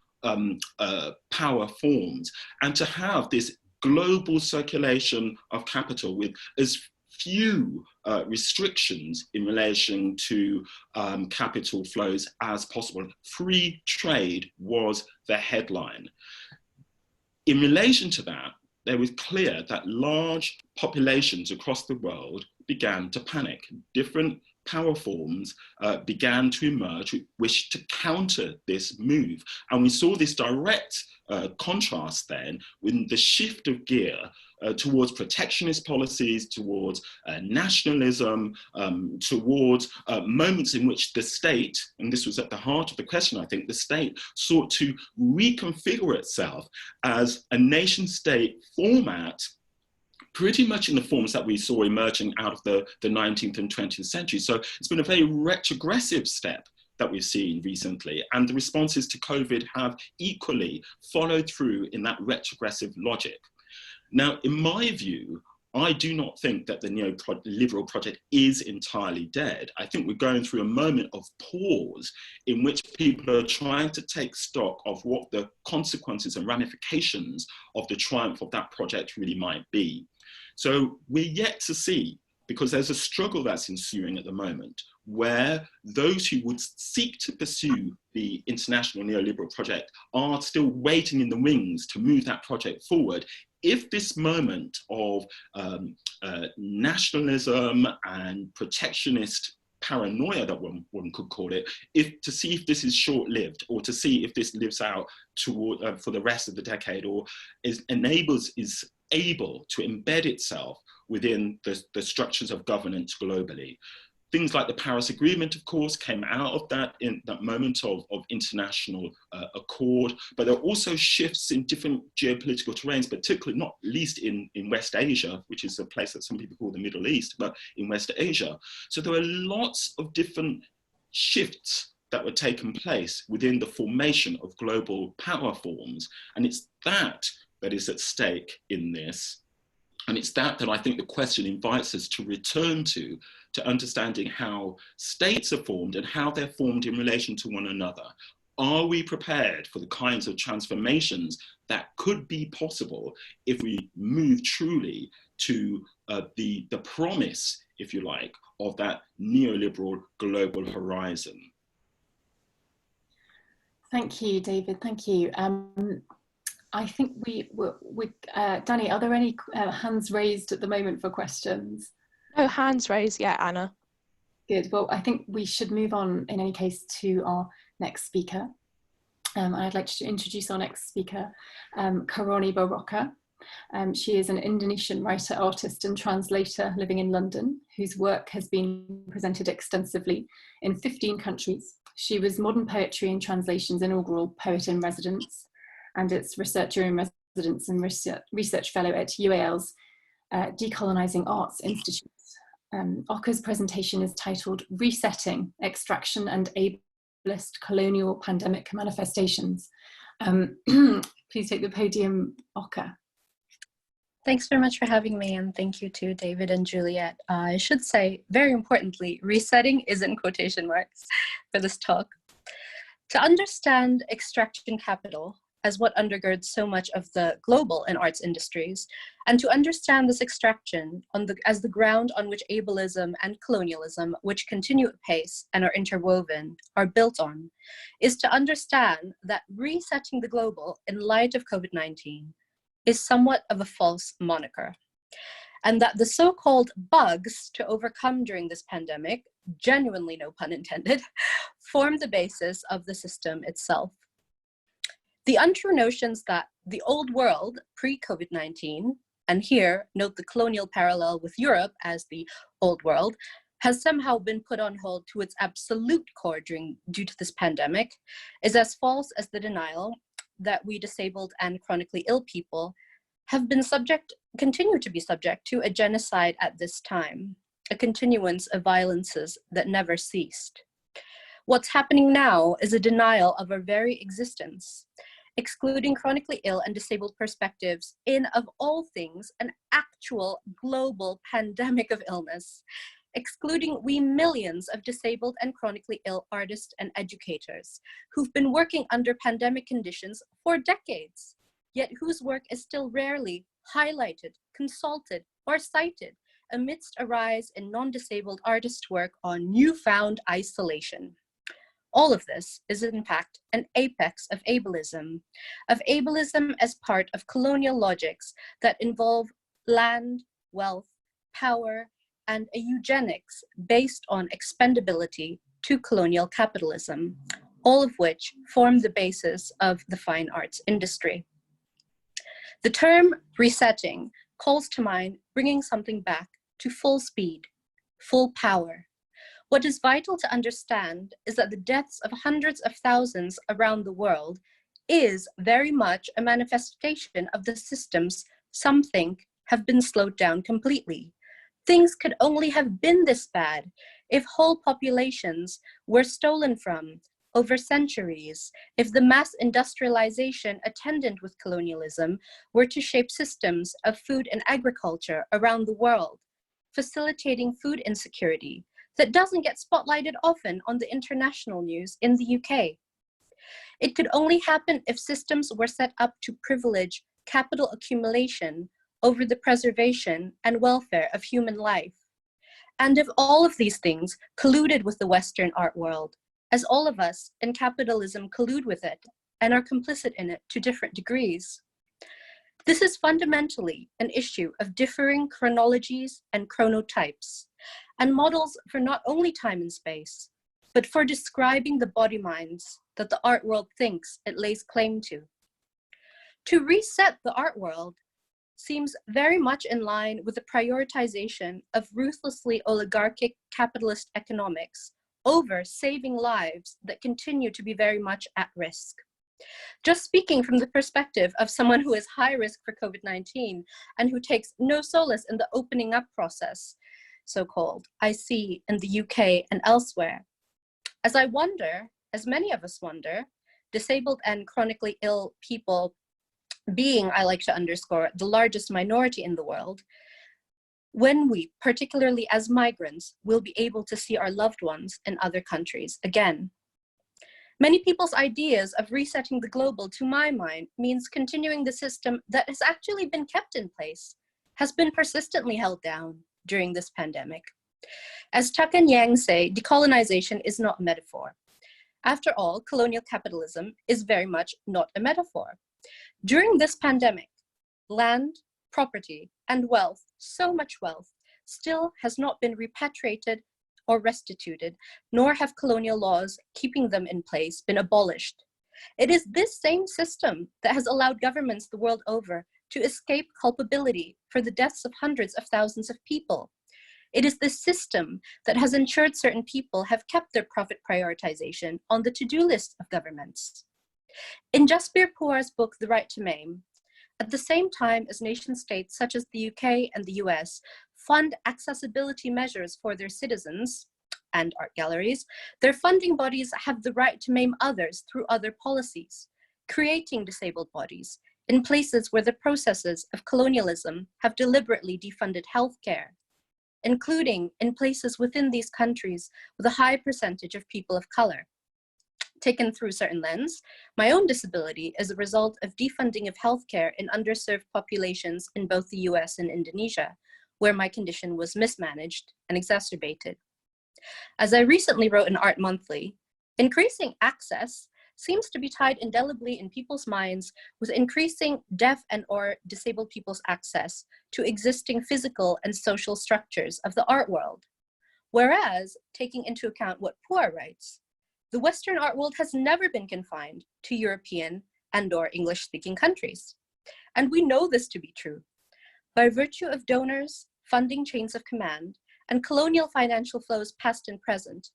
power forms, and to have this global circulation of capital with as few restrictions in relation to capital flows as possible. Free trade was the headline. In relation to that, it was clear that large populations across the world began to panic. Different power forms began to emerge which wished to counter this move. And we saw this direct contrast then with the shift of gear towards protectionist policies, towards nationalism, towards moments in which the state, and this was at the heart of the question, I think, the state sought to reconfigure itself as a nation state format, pretty much in the forms that we saw emerging out of the 19th and 20th century. So it's been a very retrogressive step that we've seen recently, and the responses to COVID have equally followed through in that retrogressive logic. Now, in my view, I do not think that the neoliberal project is entirely dead. I think we're going through a moment of pause in which people are trying to take stock of what the consequences and ramifications of the triumph of that project really might be. So we're yet to see, because there's a struggle that's ensuing at the moment, where those who would seek to pursue the international neoliberal project are still waiting in the wings to move that project forward. If this moment of nationalism and protectionist paranoia, that one could call it, to see if this is short-lived, or to see if this lives out toward, for the rest of the decade, or is able to embed itself within the structures of governance globally. Things like the Paris Agreement, of course, came out of that in that moment of international accord, but there are also shifts in different geopolitical terrains, particularly not least in West Asia, which is a place that some people call the Middle East, but in West Asia. So there are lots of different shifts that were taking place within the formation of global power forms. And it's that is at stake in this. And it's that I think the question invites us to return to understanding how states are formed and how they're formed in relation to one another. Are we prepared for the kinds of transformations that could be possible if we move truly to the promise, if you like, of that neoliberal global horizon? Thank you, David. Thank you. I think Danny, are there any hands raised at the moment for questions? No hands raised yet, Anna. Good. Well, I think we should move on in any case to our next speaker. I'd like to introduce our next speaker, Karoni Baraka. She is an Indonesian writer, artist and translator living in London, whose work has been presented extensively in 15 countries. She was Modern Poetry and Translation's inaugural Poet in Residence, and its Researcher in Residence and Research Fellow at UAL's Decolonizing Arts Institute. Oka's presentation is titled Resetting Extraction and Ableist Colonial Pandemic Manifestations. Please take the podium, Oka. Thanks very much for having me, and thank you to David and Juliet. I should say, very importantly, resetting is in quotation marks for this talk. To understand extraction capital as what undergirds so much of the global and arts industries, and to understand this extraction as the ground on which ableism and colonialism, which continue apace and are interwoven, are built on, is to understand that resetting the global in light of COVID-19 is somewhat of a false moniker, and that the so-called bugs to overcome during this pandemic, genuinely no pun intended, form the basis of the system itself. The untrue notions that the old world pre-COVID-19, and here note the colonial parallel with Europe as the old world, has somehow been put on hold to its absolute core due to this pandemic, is as false as the denial that we disabled and chronically ill people have been continue to be subject to a genocide at this time, a continuance of violences that never ceased. What's happening now is a denial of our very existence, excluding chronically ill and disabled perspectives in, of all things, an actual global pandemic of illness, excluding we millions of disabled and chronically ill artists and educators who've been working under pandemic conditions for decades, yet whose work is still rarely highlighted, consulted, or cited amidst a rise in non-disabled artist work on newfound isolation. All of this is in fact an apex of ableism as part of colonial logics that involve land, wealth, power, and a eugenics based on expendability to colonial capitalism, all of which form the basis of the fine arts industry. The term resetting calls to mind bringing something back to full speed, full power. What is vital to understand is that the deaths of hundreds of thousands around the world is very much a manifestation of the systems some think have been slowed down completely. Things could only have been this bad if whole populations were stolen from over centuries, if the mass industrialization attendant with colonialism were to shape systems of food and agriculture around the world, facilitating food insecurity that doesn't get spotlighted often on the international news in the UK. It could only happen if systems were set up to privilege capital accumulation over the preservation and welfare of human life, And if all of these things colluded with the Western art world, as all of us in capitalism collude with it and are complicit in it to different degrees, this is fundamentally an issue of differing chronologies and chronotypes, and models for not only time and space, but for describing the body minds that the art world thinks it lays claim to. To reset the art world seems very much in line with the prioritization of ruthlessly oligarchic capitalist economics over saving lives that continue to be very much at risk. Just speaking from the perspective of someone who is high risk for COVID-19 and who takes no solace in the opening up process, so-called, I see in the UK and elsewhere. As I wonder, as many of us wonder, disabled and chronically ill people being, I like to underscore, the largest minority in the world, when we, particularly as migrants, will be able to see our loved ones in other countries again. Many people's ideas of resetting the global, to my mind, means continuing the system that has actually been kept in place, has been persistently held down during this pandemic. As Tuck and Yang say, decolonization is not a metaphor. After all, colonial capitalism is very much not a metaphor. During this pandemic, land, property, and wealth, so much wealth, still has not been repatriated or restituted, nor have colonial laws keeping them in place been abolished. It is this same system that has allowed governments the world over to escape culpability for the deaths of hundreds of thousands of people. It is this system that has ensured certain people have kept their profit prioritization on the to-do list of governments. In Jasbir Puar's book, The Right to Maim, at the same time as nation-states such as the UK and the US fund accessibility measures for their citizens and art galleries, their funding bodies have the right to maim others through other policies, creating disabled bodies in places where the processes of colonialism have deliberately defunded healthcare, including in places within these countries with a high percentage of people of color. Taken through certain lens, my own disability is a result of defunding of healthcare in underserved populations in both the US and Indonesia, where my condition was mismanaged and exacerbated. As I recently wrote in Art Monthly, increasing access seems to be tied indelibly in people's minds with increasing deaf and/or disabled people's access to existing physical and social structures of the art world. Whereas, taking into account what Puar writes, the Western art world has never been confined to European and/or English-speaking countries. And we know this to be true. By virtue of donors, funding chains of command, and colonial financial flows past and present,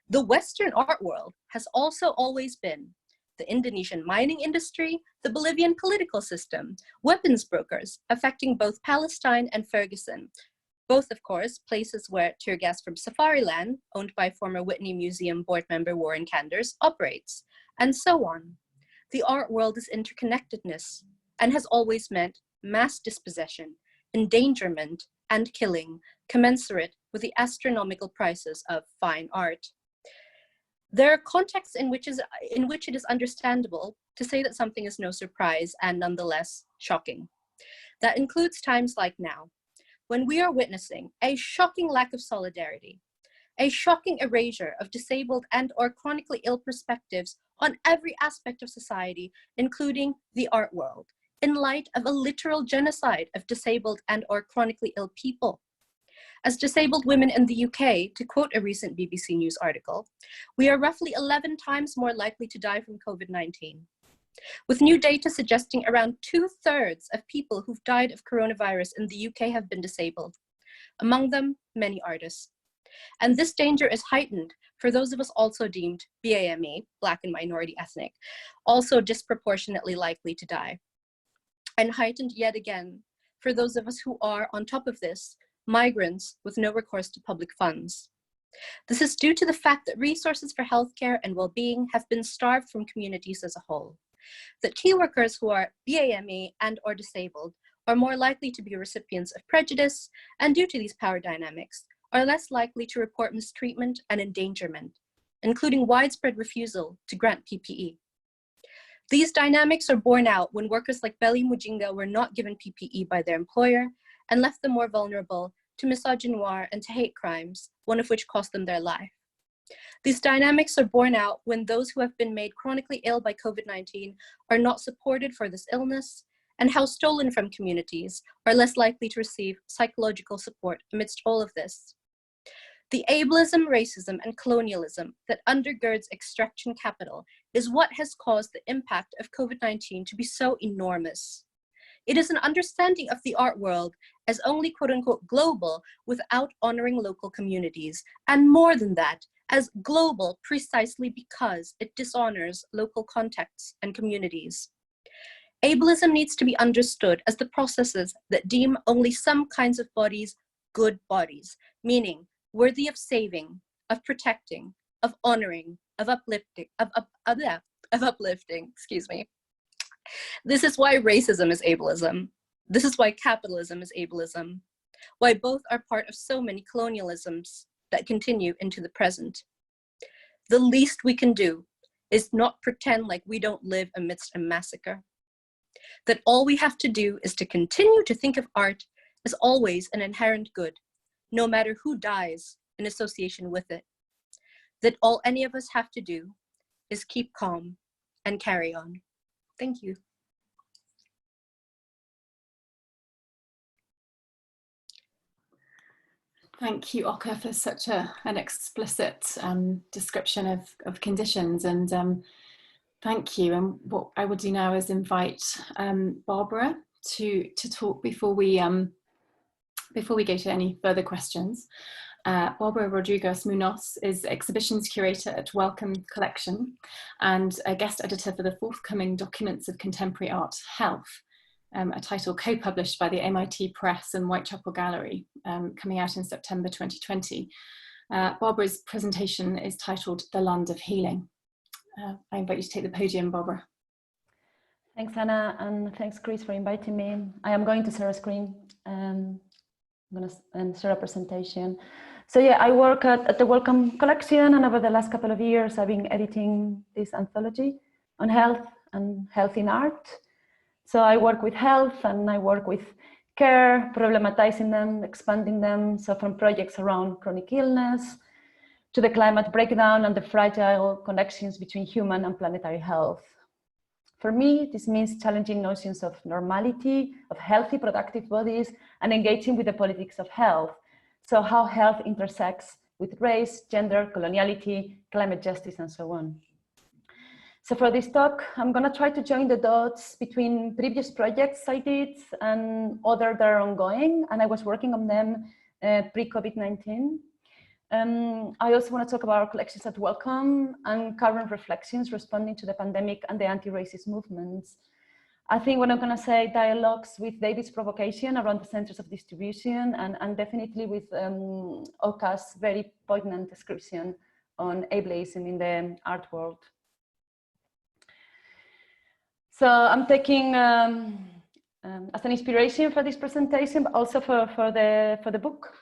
the Western art world has also always been the Indonesian mining industry, the Bolivian political system, weapons brokers affecting both Palestine and Ferguson, both, of course, places where tear gas from Safariland, owned by former Whitney Museum board member Warren Kanders, operates, and so on. The art world is interconnectedness and has always meant mass dispossession, endangerment, and killing, commensurate with the astronomical prices of fine art. There are contexts in which it is understandable to say that something is no surprise and nonetheless shocking. That includes times like now, when we are witnessing a shocking lack of solidarity, a shocking erasure of disabled and/or chronically ill perspectives on every aspect of society, including the art world, in light of a literal genocide of disabled and/or chronically ill people. As disabled women in the UK, to quote a recent BBC News article, we are roughly 11 times more likely to die from COVID-19. With new data suggesting around 2/3 of people who've died of coronavirus in the UK have been disabled, among them many artists. And this danger is heightened for those of us also deemed BAME, Black and minority ethnic, also disproportionately likely to die. And heightened yet again for those of us who are, on top of this, migrants with no recourse to public funds. This is due to the fact that resources for healthcare and well-being have been starved from communities as a whole. That key workers who are BAME and/or disabled are more likely to be recipients of prejudice, and due to these power dynamics, are less likely to report mistreatment and endangerment, including widespread refusal to grant PPE. These dynamics are borne out when workers like Belly Mujinga were not given PPE by their employer and left them more vulnerable to misogynoir, and to hate crimes, one of which cost them their life. These dynamics are borne out when those who have been made chronically ill by COVID-19 are not supported for this illness, and how stolen from communities are less likely to receive psychological support amidst all of this. The ableism, racism, and colonialism that undergirds extraction capital is what has caused the impact of COVID-19 to be so enormous. It is an understanding of the art world as only quote-unquote global without honoring local communities, and more than that, as global precisely because it dishonors local contexts and communities. Ableism needs to be understood as the processes that deem only some kinds of bodies good bodies, meaning worthy of saving, of protecting, of honoring, of uplifting, excuse me. This is why racism is ableism. This is why capitalism is ableism. Why both are part of so many colonialisms that continue into the present. The least we can do is not pretend like we don't live amidst a massacre. That all we have to do is to continue to think of art as always an inherent good, no matter who dies in association with it. That all any of us have to do is keep calm and carry on. Thank you. Thank you, Oka, for such an explicit description of conditions, and thank you. And what I will do now is invite Barbara to talk before we go to any further questions. Barbara Rodriguez Munoz is exhibitions curator at Wellcome Collection and a guest editor for the forthcoming Documents of Contemporary Art Health, a title co-published by the MIT Press and Whitechapel Gallery, coming out in September 2020. Barbara's presentation is titled The Land of Healing. I invite you to take the podium, Barbara. Thanks, Anna, and thanks, Chris, for inviting me. I am going to share a screen. I'm going to share a presentation. So yeah, I work at the Wellcome Collection, and over the last couple of years, I've been editing this anthology on health and health in art. So I work with health and I work with care, problematizing them, expanding them. So from projects around chronic illness to the climate breakdown and the fragile connections between human and planetary health. For me, this means challenging notions of normality, of healthy, productive bodies, and engaging with the politics of health. So how health intersects with race, gender, coloniality, climate justice, and so on. So for this talk, I'm going to try to join the dots between previous projects I did and other that are ongoing, and I was working on them pre-COVID-19. I also want to talk about our collections at Wellcome and current reflections responding to the pandemic and the anti-racist movements. I think what I'm going to say dialogues with David's provocation around the centers of distribution and definitely with Oka's very poignant description on ableism in the art world. So I'm taking as an inspiration for this presentation, but also for the book.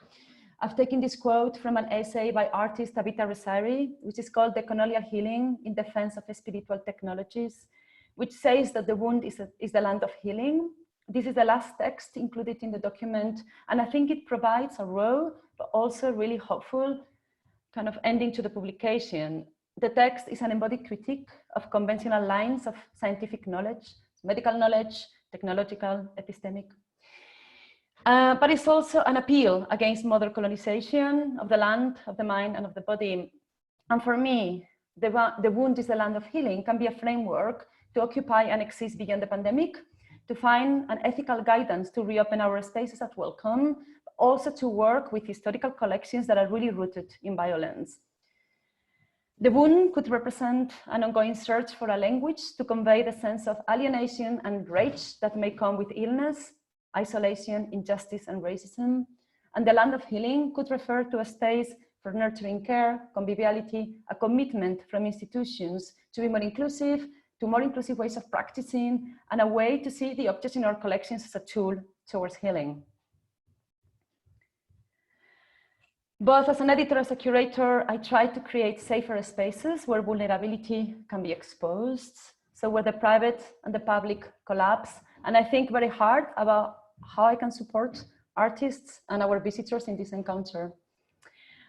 I've taken this quote from an essay by artist Tabitha Resari, which is called The Colonial Healing in Defense of Spiritual Technologies, which says that the wound is the land of healing. This is the last text included in the document, and I think it provides a raw, but also really hopeful kind of ending to the publication. The text is an embodied critique of conventional lines of scientific knowledge, medical knowledge, technological, epistemic. But it's also an appeal against modern colonization of the land, of the mind, and of the body. And for me, the wound is the land of healing can be a framework to occupy and exist beyond the pandemic, to find an ethical guidance to reopen our spaces at Wellcome, but also to work with historical collections that are really rooted in violence. The wound could represent an ongoing search for a language to convey the sense of alienation and rage that may come with illness, isolation, injustice, and racism. And the land of healing could refer to a space for nurturing care, conviviality, a commitment from institutions to be more inclusive, to more inclusive ways of practicing, and a way to see the objects in our collections as a tool towards healing. Both as an editor, as a curator, I try to create safer spaces where vulnerability can be exposed. So where the private and the public collapse. And I think very hard about how I can support artists and our visitors in this encounter.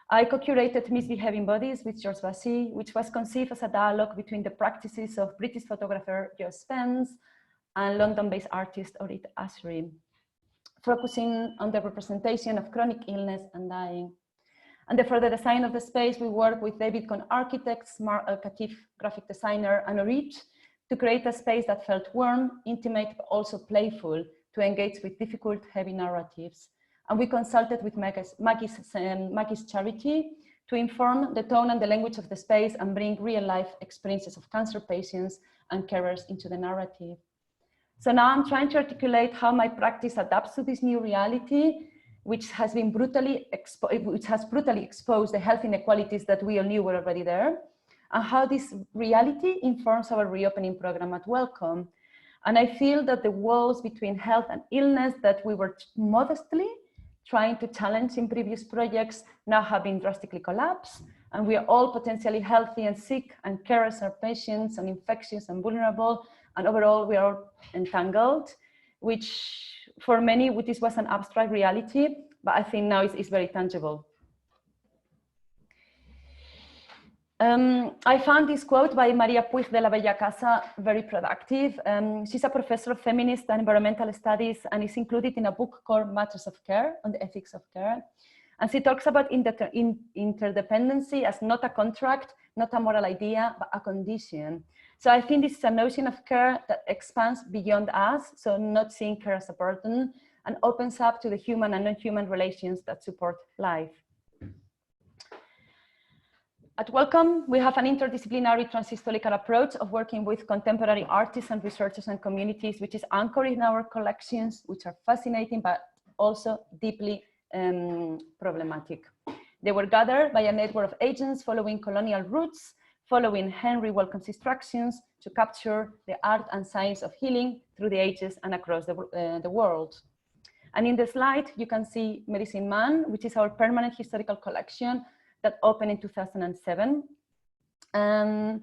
I co-curated Misbehaving Bodies with George Bassi, which was conceived as a dialogue between the practices of British photographer Joe Spence and London-based artist Orit Asri, focusing on the representation of chronic illness and dying. And for the design of the space, we work with David Cohn architects, Mark Al-Katif, graphic designer, and Orit to create a space that felt warm, intimate, but also playful to engage with difficult, heavy narratives. And we consulted with Maggie's charity to inform the tone and the language of the space and bring real life experiences of cancer patients and carers into the narrative. So now I'm trying to articulate how my practice adapts to this new reality, which has brutally exposed the health inequalities that we all knew were already there, and how this reality informs our reopening program at Welcome. And I feel that the walls between health and illness that we were modestly trying to challenge in previous projects now have been drastically collapsed, and we are all potentially healthy and sick, and carers are patients and infectious and vulnerable, and overall we are entangled, which for many this was an abstract reality, but I think now it's very tangible. I found this quote by Maria Puig de la Bella Casa very productive. She's a professor of feminist and environmental studies and is included in a book called Matters of Care on the ethics of care. And she talks about interdependency as not a contract, not a moral idea, but a condition. So I think this is a notion of care that expands beyond us, so not seeing care as a burden, and opens up to the human and non-human relations that support life. At Welcome, we have an interdisciplinary transhistorical approach of working with contemporary artists and researchers and communities, which is anchored in our collections, which are fascinating, but also deeply problematic. They were gathered by a network of agents following colonial roots, following Henry Welcome's instructions to capture the art and science of healing through the ages and across the world. And in the slide, you can see Medicine Man, which is our permanent historical collection that opened in 2007. And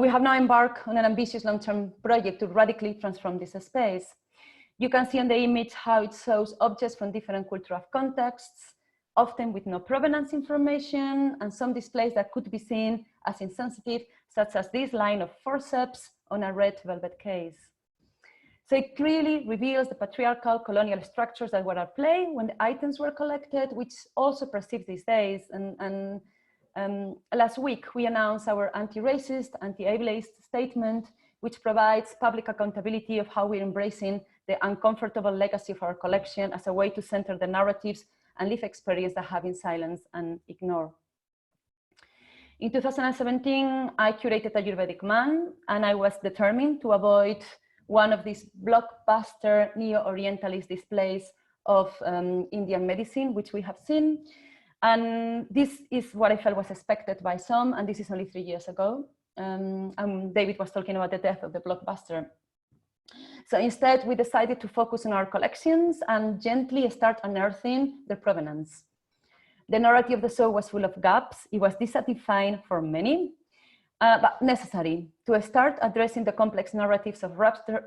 we have now embarked on an ambitious long-term project to radically transform this space. You can see on the image how it shows objects from different cultural contexts, often with no provenance information, and some displays that could be seen as insensitive, such as this line of forceps on a red velvet case. So it clearly reveals the patriarchal colonial structures that were at play when the items were collected, which also persists these days. And last week, we announced our anti-racist, anti-ableist statement, which provides public accountability of how we're embracing the uncomfortable legacy of our collection as a way to center the narratives and live experience that have been silenced and ignored. In 2017, I curated Ayurvedic Man, and I was determined to avoid one of these blockbuster neo-Orientalist displays of Indian medicine, which we have seen. And this is what I felt was expected by some, and this is only 3 years ago. David was talking about the death of the blockbuster. So instead, we decided to focus on our collections and gently start unearthing their provenance. The narrative of the show was full of gaps. It was dissatisfying for many, but necessary to start addressing the complex narratives of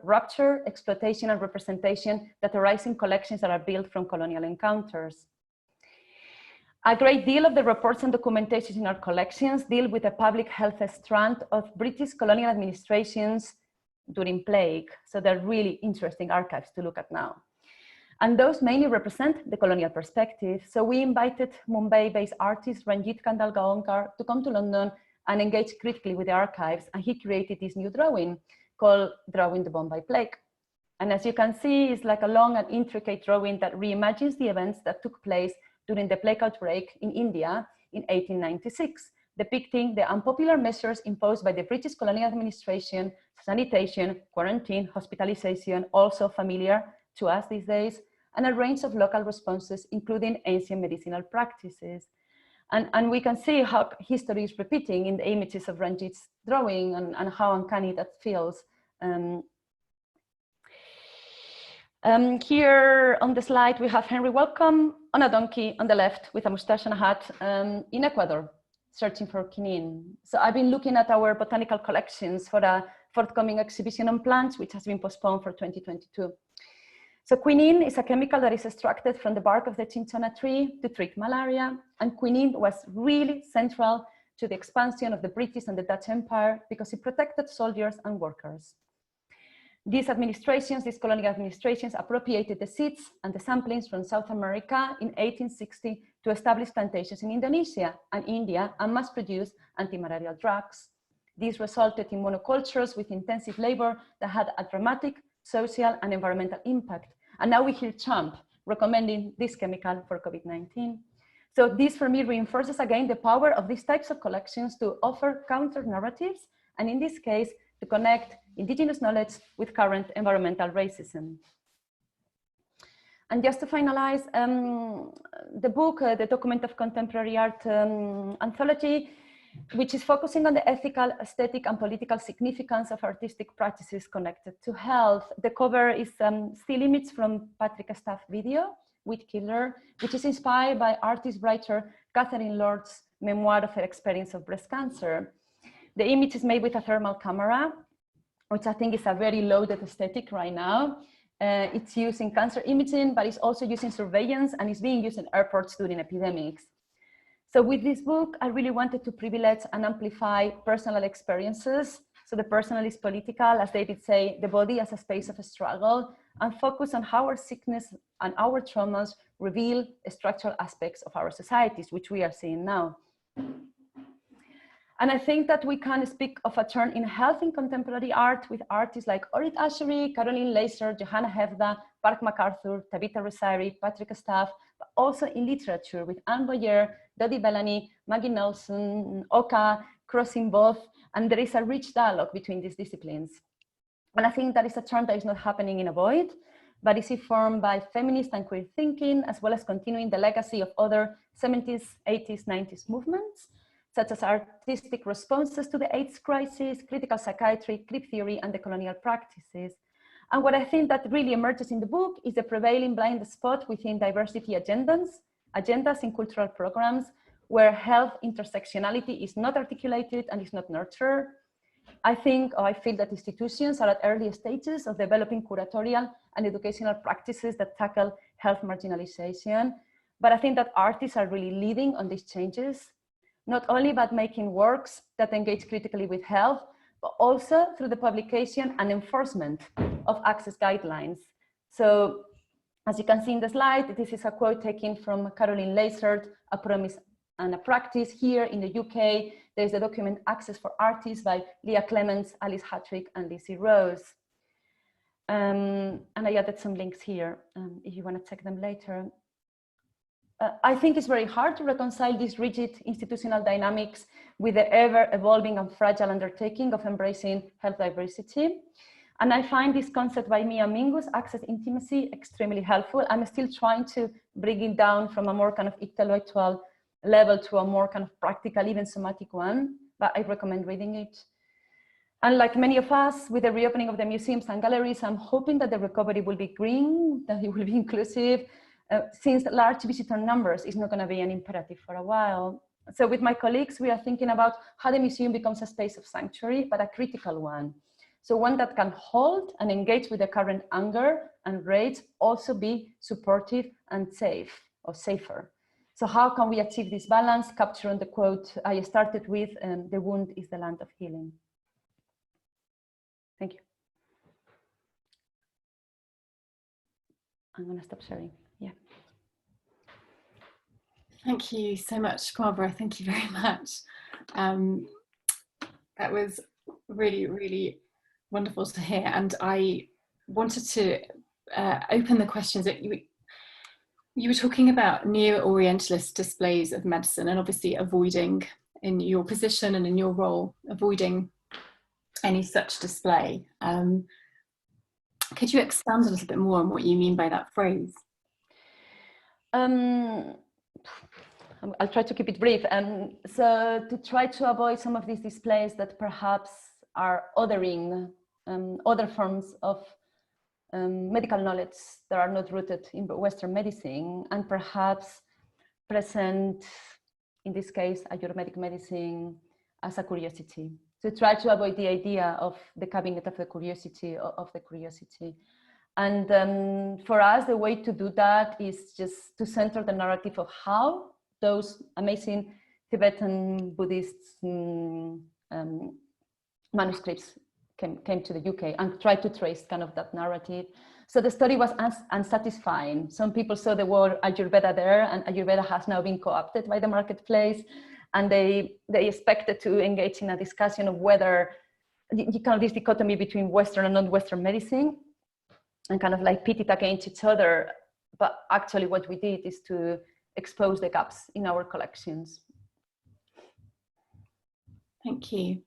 rupture, exploitation, and representation that arise in collections that are built from colonial encounters. A great deal of the reports and documentations in our collections deal with the public health strand of British colonial administrations during plague. So they're really interesting archives to look at now. And those mainly represent the colonial perspective. So we invited Mumbai-based artist Ranjit Kandalgaonkar to come to London and engage critically with the archives. And he created this new drawing called Drawing the Bombay Plague. And as you can see, it's like a long and intricate drawing that reimagines the events that took place during the plague outbreak in India in 1896, depicting the unpopular measures imposed by the British colonial administration, sanitation, quarantine, hospitalization, also familiar to us these days, and a range of local responses, including ancient medicinal practices. And we can see how history is repeating in the images of Ranjit's drawing and how uncanny that feels. Here on the slide, we have Henry Welcome on a donkey on the left with a mustache and a hat in Ecuador, searching for quinine. So I've been looking at our botanical collections for a forthcoming exhibition on plants, which has been postponed for 2022. So quinine is a chemical that is extracted from the bark of the cinchona tree to treat malaria. And quinine was really central to the expansion of the British and the Dutch Empire because it protected soldiers and workers. These administrations, these colonial administrations, appropriated the seeds and the samplings from South America in 1860 to establish plantations in Indonesia and India and mass produce anti-malarial drugs. This resulted in monocultures with intensive labor that had a dramatic social and environmental impact. And now we hear Trump recommending this chemical for COVID-19. So this for me reinforces again the power of these types of collections to offer counter narratives, and in this case, to connect indigenous knowledge with current environmental racism. And just to finalize, the book, the Document of Contemporary Art Anthology, which is focusing on the ethical, aesthetic, and political significance of artistic practices connected to health. The cover is still images from Patrick Staff's video, Weed Killer, which is inspired by artist-writer Catherine Lord's memoir of her experience of breast cancer. The image is made with a thermal camera, which I think is a very loaded aesthetic right now. It's used in cancer imaging, but it's also used in surveillance and is being used in airports during epidemics. So with this book, I really wanted to privilege and amplify personal experiences. So the personal is political, as David said, the body as a space of a struggle, and focus on how our sickness and our traumas reveal structural aspects of our societies, which we are seeing now. And I think that we can speak of a turn in health in contemporary art with artists like Orit Ashery, Caroline Laser, Johanna Hefda, Park MacArthur, Tabitha Rosari, Patrick Staff, but also in literature with Anne Boyer, Dodie Bellamy, Maggie Nelson, Oka, crossing both, and there is a rich dialogue between these disciplines. And I think that is a turn that is not happening in a void, but is informed by feminist and queer thinking, as well as continuing the legacy of other 70s, 80s, 90s movements, such as artistic responses to the AIDS crisis, critical psychiatry, clip theory, and the colonial practices. And what I think that really emerges in the book is the prevailing blind spot within diversity agendas in cultural programs, where health intersectionality is not articulated and is not nurtured. I think, or I feel that institutions are at early stages of developing curatorial and educational practices that tackle health marginalization. But I think that artists are really leading on these changes, not only by making works that engage critically with health, but also through the publication and enforcement of access guidelines. So as you can see in the slide, this is a quote taken from Caroline Laser, A Promise and a Practice. Here in the UK, there's the document Access for Artists by Leah Clements, Alice Hattrick, and Lizzie Rose. And I added some links here if you want to check them later. I think it's very hard to reconcile these rigid institutional dynamics with the ever-evolving and fragile undertaking of embracing health diversity. And I find this concept by Mia Mingus, Access Intimacy, extremely helpful. I'm still trying to bring it down from a more kind of intellectual level to a more kind of practical, even somatic one, but I recommend reading it. And like many of us, with the reopening of the museums and galleries, I'm hoping that the recovery will be green, that it will be inclusive, since large visitor numbers is not going to be an imperative for a while. So with my colleagues, we are thinking about how the museum becomes a space of sanctuary, but a critical one. So one that can hold and engage with the current anger and rage, also be supportive and safe or safer. So how can we achieve this balance? Capturing the quote I started with, the wound is the land of healing. Thank you. I'm going to stop sharing. Yeah. Thank you so much, Barbara. Thank you very much. That was really, really wonderful to hear. And I wanted to open the questions that you were talking about neo-Orientalist displays of medicine, and obviously avoiding, in your position and in your role, avoiding any such display. Could you expand a little bit more on what you mean by that phrase? I'll try to keep it brief. So to try to avoid some of these displays that perhaps are othering other forms of medical knowledge that are not rooted in Western medicine, and perhaps present, in this case, Ayurvedic medicine as a curiosity. To try to avoid the idea of the cabinet of the curiosity, And for us, the way to do that is just to center the narrative of how those amazing Tibetan Buddhist manuscripts came to the UK, and try to trace kind of that narrative. So the study was unsatisfying. Some people saw the word Ayurveda there, and Ayurveda has now been co-opted by the marketplace, and they expected to engage in a discussion of whether you kind of this dichotomy between Western and non-Western medicine, and kind of like pit it against each other. But actually what we did is to expose the gaps in our collections. Thank you.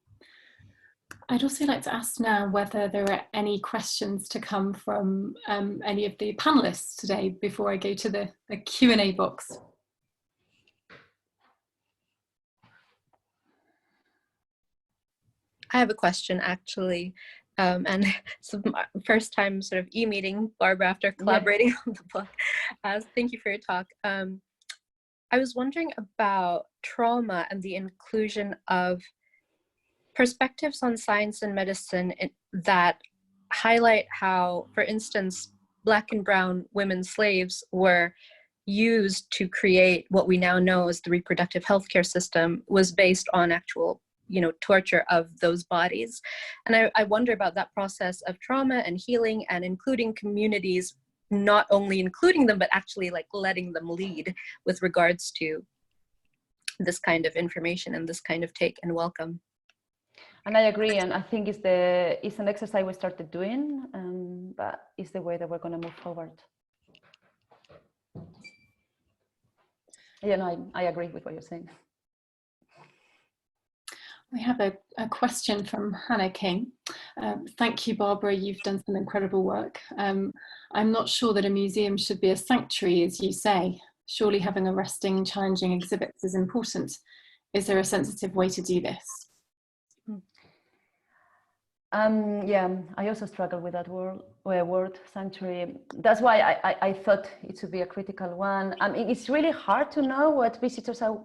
I'd also like to ask now whether there are any questions to come from any of the panelists today before I go to the Q&A box. I have a question actually, and it's my first time sort of e-meeting Barbara after collaborating on the book. Thank you for your talk. I was wondering about trauma and the inclusion of perspectives on science and medicine that highlight how, for instance, Black and brown women slaves were used to create what we now know as the reproductive healthcare system was based on actual, torture of those bodies. And I wonder about that process of trauma and healing and including communities, not only including them, but actually like letting them lead with regards to this kind of information and this kind of take and welcome. And I agree, and I think it's an exercise we started doing, but it's the way that we're going to move forward. I agree with what you're saying. We have a question from Hannah King. Thank you, Barbara. You've done some incredible work. I'm not sure that a museum should be a sanctuary, as you say. Surely having arresting, challenging exhibits is important. Is there a sensitive way to do this? I also struggle with that word sanctuary. That's why I thought it should be a critical one. I mean, it's really hard to know what visitors are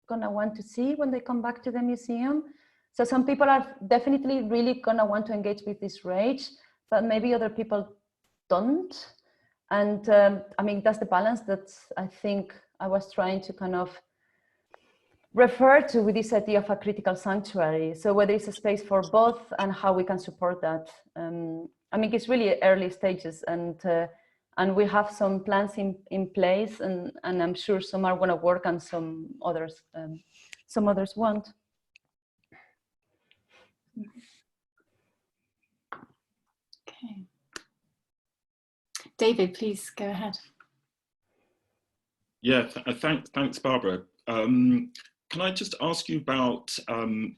gonna want to see when they come back to the museum. So some people are definitely really gonna want to engage with this rage, but maybe other people don't. And I mean, that's the balance that I think I was trying to kind of refer to with this idea of a critical sanctuary. So whether it's a space for both and how we can support that. I mean, it's really early stages, and we have some plans in place, and I'm sure some are going to work and some others won't. Okay. David, please go ahead. Yeah, thanks, Barbara. Can I just ask you about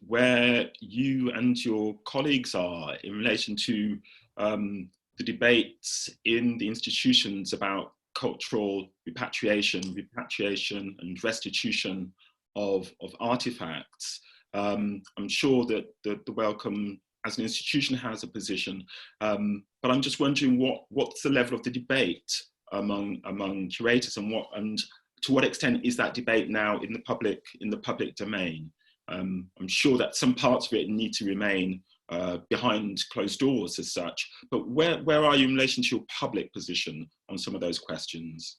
where you and your colleagues are in relation to the debates in the institutions about cultural repatriation and restitution of artifacts? I'm sure that the Wellcome as an institution has a position, but I'm just wondering what's the level of the debate among curators, and to what extent is that debate now in the public domain? I'm sure that some parts of it need to remain behind closed doors as such, but where are you in relation to your public position on some of those questions?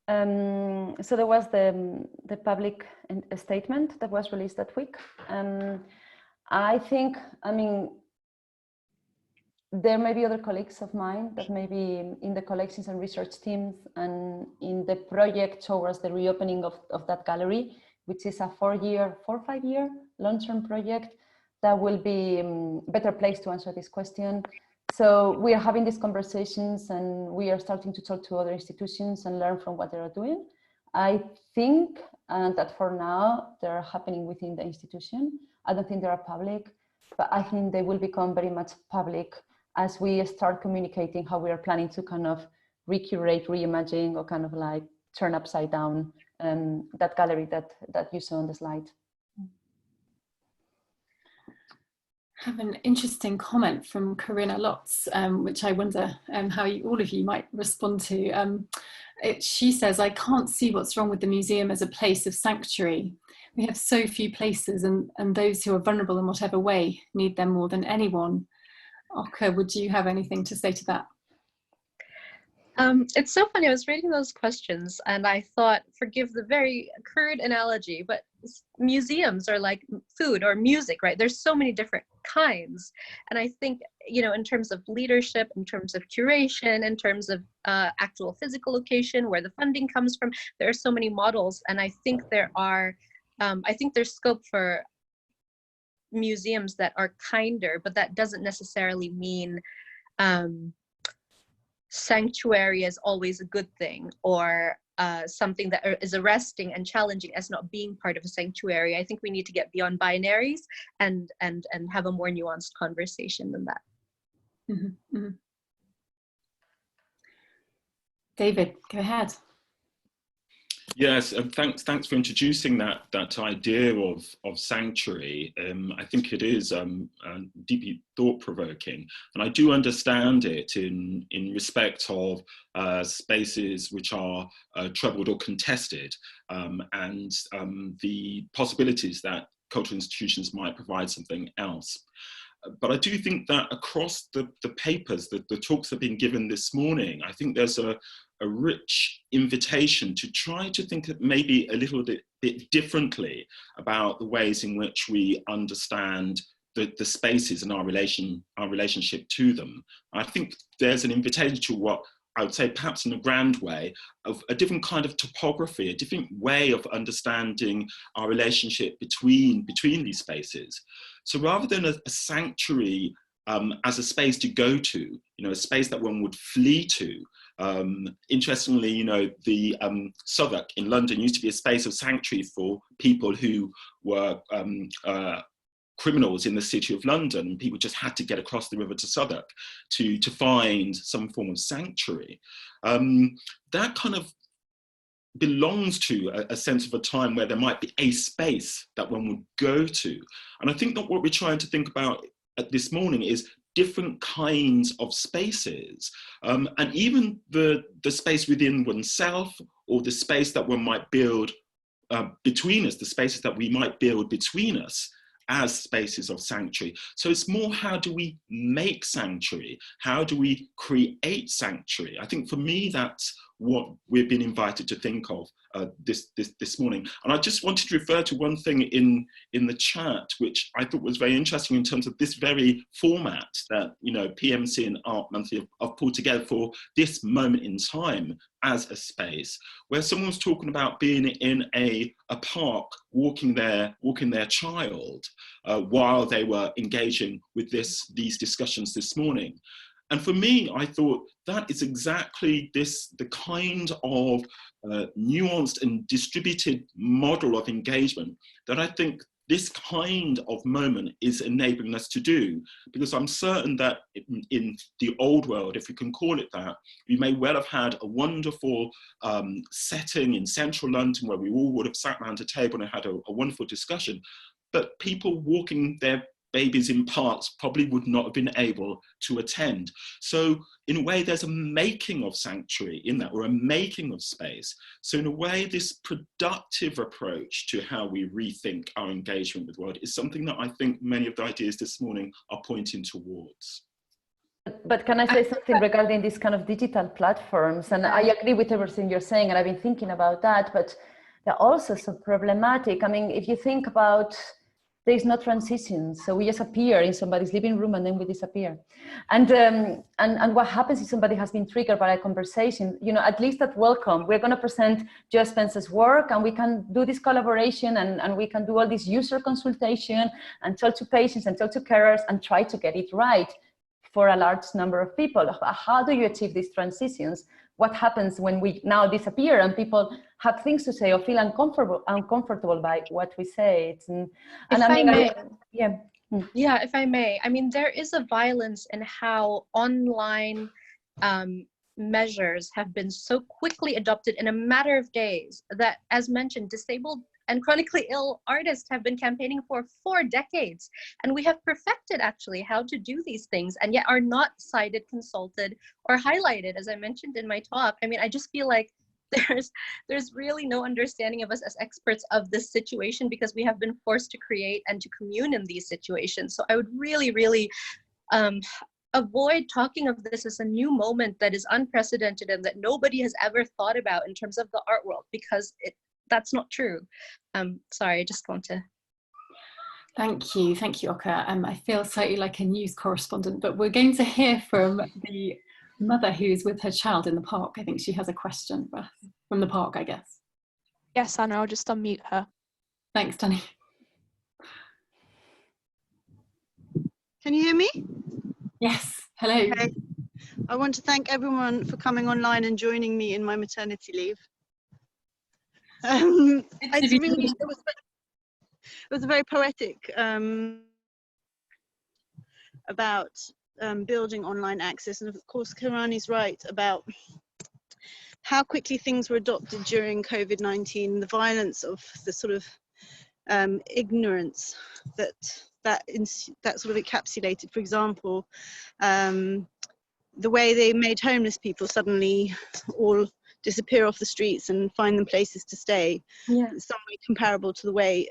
So there was the public statement that was released that week. I think, I mean, there may be other colleagues of mine that may be in the collections and research teams and in the project towards the reopening of that gallery, which is a 4 or 5 year long-term project that will be better placed to answer this question. So we are having these conversations, and we are starting to talk to other institutions and learn from what they are doing. I think that for now, they're happening within the institution. I don't think they are public, but I think they will become very much public as we start communicating how we are planning to kind of recurate, reimagine, or kind of like turn upside down that gallery that you saw on the slide. I have an interesting comment from Corinna Lotz, which I wonder how all of you might respond to. She says, I can't see what's wrong with the museum as a place of sanctuary. We have so few places, and those who are vulnerable in whatever way need them more than anyone. Oka, would you have anything to say to that? It's so funny. I was reading those questions and I thought, forgive the very crude analogy, but museums are like food or music, right? There's so many different kinds. And I think, you know, in terms of leadership, in terms of curation, in terms of actual physical location, where the funding comes from, there are so many models. And I think there's scope for museums that are kinder, but that doesn't necessarily mean sanctuary is always a good thing, or something that is arresting and challenging as not being part of a sanctuary. I think we need to get beyond binaries and have a more nuanced conversation than that. Mm-hmm. Mm-hmm. David, go ahead. Yes, and thanks for introducing that idea of sanctuary. I think it is deeply thought-provoking, and I do understand it in respect of spaces which are troubled or contested, and the possibilities that cultural institutions might provide something else. But I do think that across the papers, the talks that have been given this morning, I think there's a rich invitation to try to think maybe a little bit differently about the ways in which we understand the spaces and our relationship to them. I think there's an invitation to what I would say, perhaps in a grand way, of a different kind of topography, a different way of understanding our relationship between these spaces. So rather than a sanctuary as a space to go to, you know, a space that one would flee to. Interestingly, you know, the Southwark in London used to be a space of sanctuary for people who were criminals in the city of London, and people just had to get across the river to Southwark to find some form of sanctuary. That kind of belongs to a sense of a time where there might be a space that one would go to. And I think that what we're trying to think about this morning is different kinds of spaces, and even the space within oneself, or the space that one might build between us, the spaces that we might build between us as spaces of sanctuary. So it's more, how do we make sanctuary? How do we create sanctuary? I think for me, that's what we've been invited to think of this morning. And I just wanted to refer to one thing in the chat, which I thought was very interesting in terms of this very format that, you know, PMC and Art Monthly have pulled together for this moment in time as a space, where someone was talking about being in a park, walking their child while they were engaging with these discussions this morning. And for me, I thought that is exactly the kind of nuanced and distributed model of engagement that I think this kind of moment is enabling us to do. Because I'm certain that in the old world, if we can call it that, we may well have had a wonderful setting in central London where we all would have sat around a table and had a wonderful discussion. But people walking their babies in parks probably would not have been able to attend. So in a way, there's a making of sanctuary in that, or a making of space. So in a way, this productive approach to how we rethink our engagement with the world is something that I think many of the ideas this morning are pointing towards. But can I say something regarding these kind of digital platforms? And I agree with everything you're saying, and I've been thinking about that, but they're also so problematic. I mean, if you think about, there is no transition. So we just appear in somebody's living room and then we disappear. And what happens if somebody has been triggered by a conversation? You know, at least at Wellcome, we're going to present Joe Spence's work, and we can do this collaboration, and we can do all this user consultation and talk to patients and talk to carers and try to get it right for a large number of people. How do you achieve these transitions? What happens when we now disappear and people have things to say or feel uncomfortable by what we say? Yeah, if I may. I mean, there is a violence in how online measures have been so quickly adopted in a matter of days that, as mentioned, disabled and chronically ill artists have been campaigning for 4 decades. And we have perfected actually how to do these things, and yet are not cited, consulted, or highlighted, as I mentioned in my talk. I mean, I just feel like there's really no understanding of us as experts of this situation, because we have been forced to create and to commune in these situations. So I would really, really avoid talking of this as a new moment that is unprecedented and that nobody has ever thought about in terms of the art world, because that's not true. Sorry, I just want to. Thank you, Oka. I feel slightly like a news correspondent, but we're going to hear from the mother who's with her child in the park. I think she has a question for us from the park, I guess. Yes, Anna, I'll just unmute her. Thanks, Danny. Can you hear me? Yes, hello. Okay. I want to thank everyone for coming online and joining me in my maternity leave. It was very poetic about building online access, and of course Kirani's right about how quickly things were adopted during COVID-19, the violence of the sort of ignorance that sort of encapsulated. For example, the way they made homeless people suddenly all disappear off the streets and find them places to stay. Yeah. Some way comparable to the way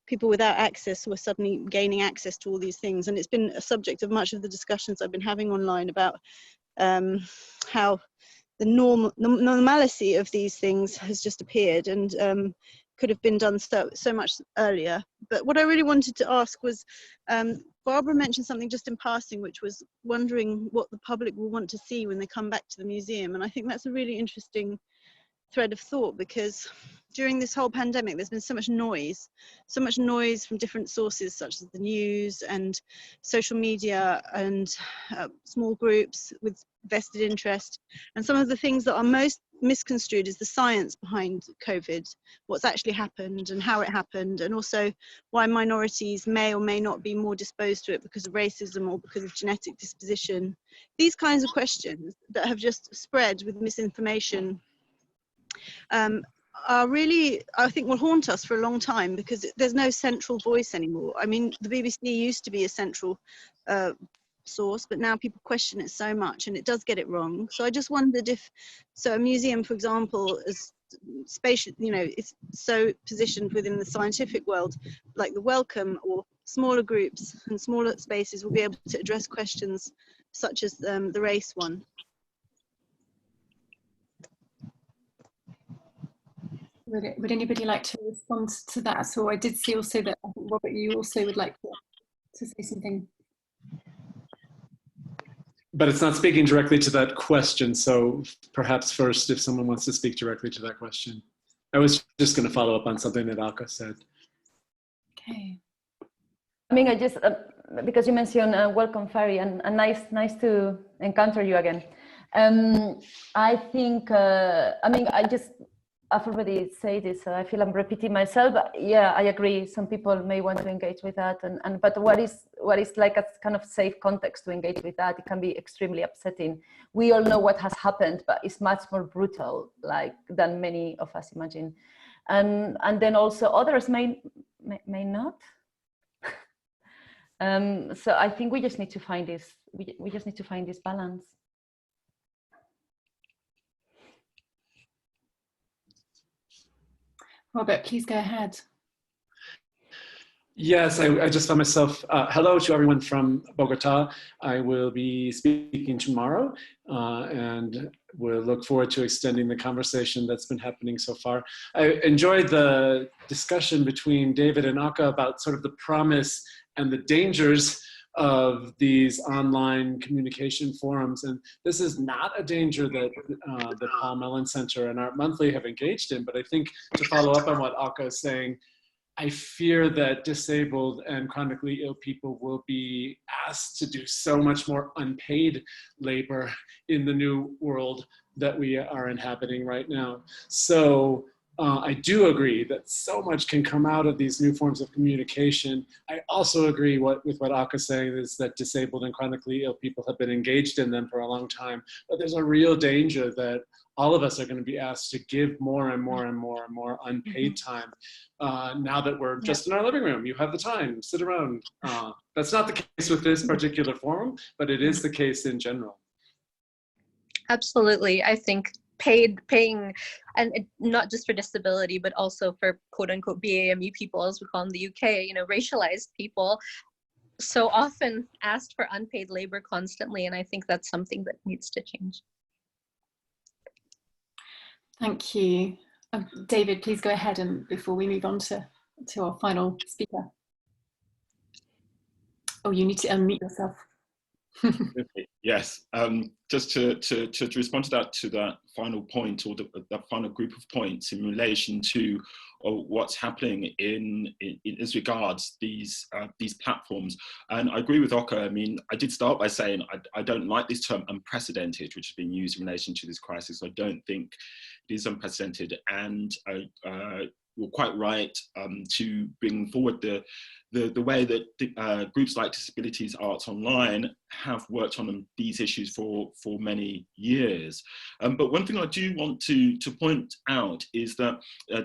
people without access were suddenly gaining access to all these things. And it's been a subject of much of the discussions I've been having online about how the normalcy of these things has just appeared and could have been done so much earlier. But what I really wanted to ask was, Barbara mentioned something just in passing, which was wondering what the public will want to see when they come back to the museum. And I think that's a really interesting thread of thought, because during this whole pandemic, there's been so much noise from different sources, such as the news and social media and small groups with vested interest. And some of the things that are most misconstrued is the science behind COVID, what's actually happened and how it happened, and also why minorities may or may not be more disposed to it because of racism or because of genetic disposition. These kinds of questions that have just spread with misinformation are really, I think, will haunt us for a long time, because there's no central voice anymore. I mean, the BBC used to be a central source, but now people question it so much and it does get it wrong. So I just wondered if, so a museum, for example, is spacious, you know, it's so positioned within the scientific world, like the Wellcome or smaller groups and smaller spaces will be able to address questions such as the race one. Would anybody like to respond to that? So I did see also that, I think, Robert, you also would like to say something. But it's not speaking directly to that question. So perhaps first, if someone wants to speak directly to that question. I was just going to follow up on something that Alka said. Okay. I mean, I just, because you mentioned Wellcome Fairy, and nice to encounter you again. I think, I mean, I've already said this, I feel I'm repeating myself, but yeah, I agree. Some people may want to engage with that, but what is like a kind of safe context to engage with that? It can be extremely upsetting. We all know what has happened, but it's much more brutal, like, than many of us imagine. And then also others may not. So I think we just need to find this. We just need to find this balance. Robert, please go ahead. Yes, I just found myself, hello to everyone from Bogota. I will be speaking tomorrow and we'll look forward to extending the conversation that's been happening so far. I enjoyed the discussion between David and Aka about sort of the promise and the dangers of these online communication forums. And this is not a danger that the Paul Mellon Center and Art Monthly have engaged in, but I think to follow up on what Aka is saying, I fear that disabled and chronically ill people will be asked to do so much more unpaid labor in the new world that we are inhabiting right now. So I do agree that so much can come out of these new forms of communication. I also agree with what Aka is saying, is that disabled and chronically ill people have been engaged in them for a long time, but there's a real danger that all of us are going to be asked to give more and more and more and more unpaid time. Now that we're just in our living room, you have the time, sit around. That's not the case with this particular forum, but it is the case in general. Absolutely. I think paying, and not just for disability, but also for quote unquote BAME people, as we call in the UK, you know, racialized people, so often asked for unpaid labor constantly, and I think that's something that needs to change. Thank you. David, please go ahead, and before we move on to our final speaker. Oh, you need to unmute yourself. Yes, just to respond to that final point, or the final group of points in relation to what's happening in as regards these platforms. And I agree with Oka. I mean, I did start by saying I don't like this term unprecedented, which has been used in relation to this crisis. I don't think it is unprecedented, and you're quite right to bring forward the way that groups like Disabilities Arts Online have worked on these issues for many years. But one thing I do want to point out is that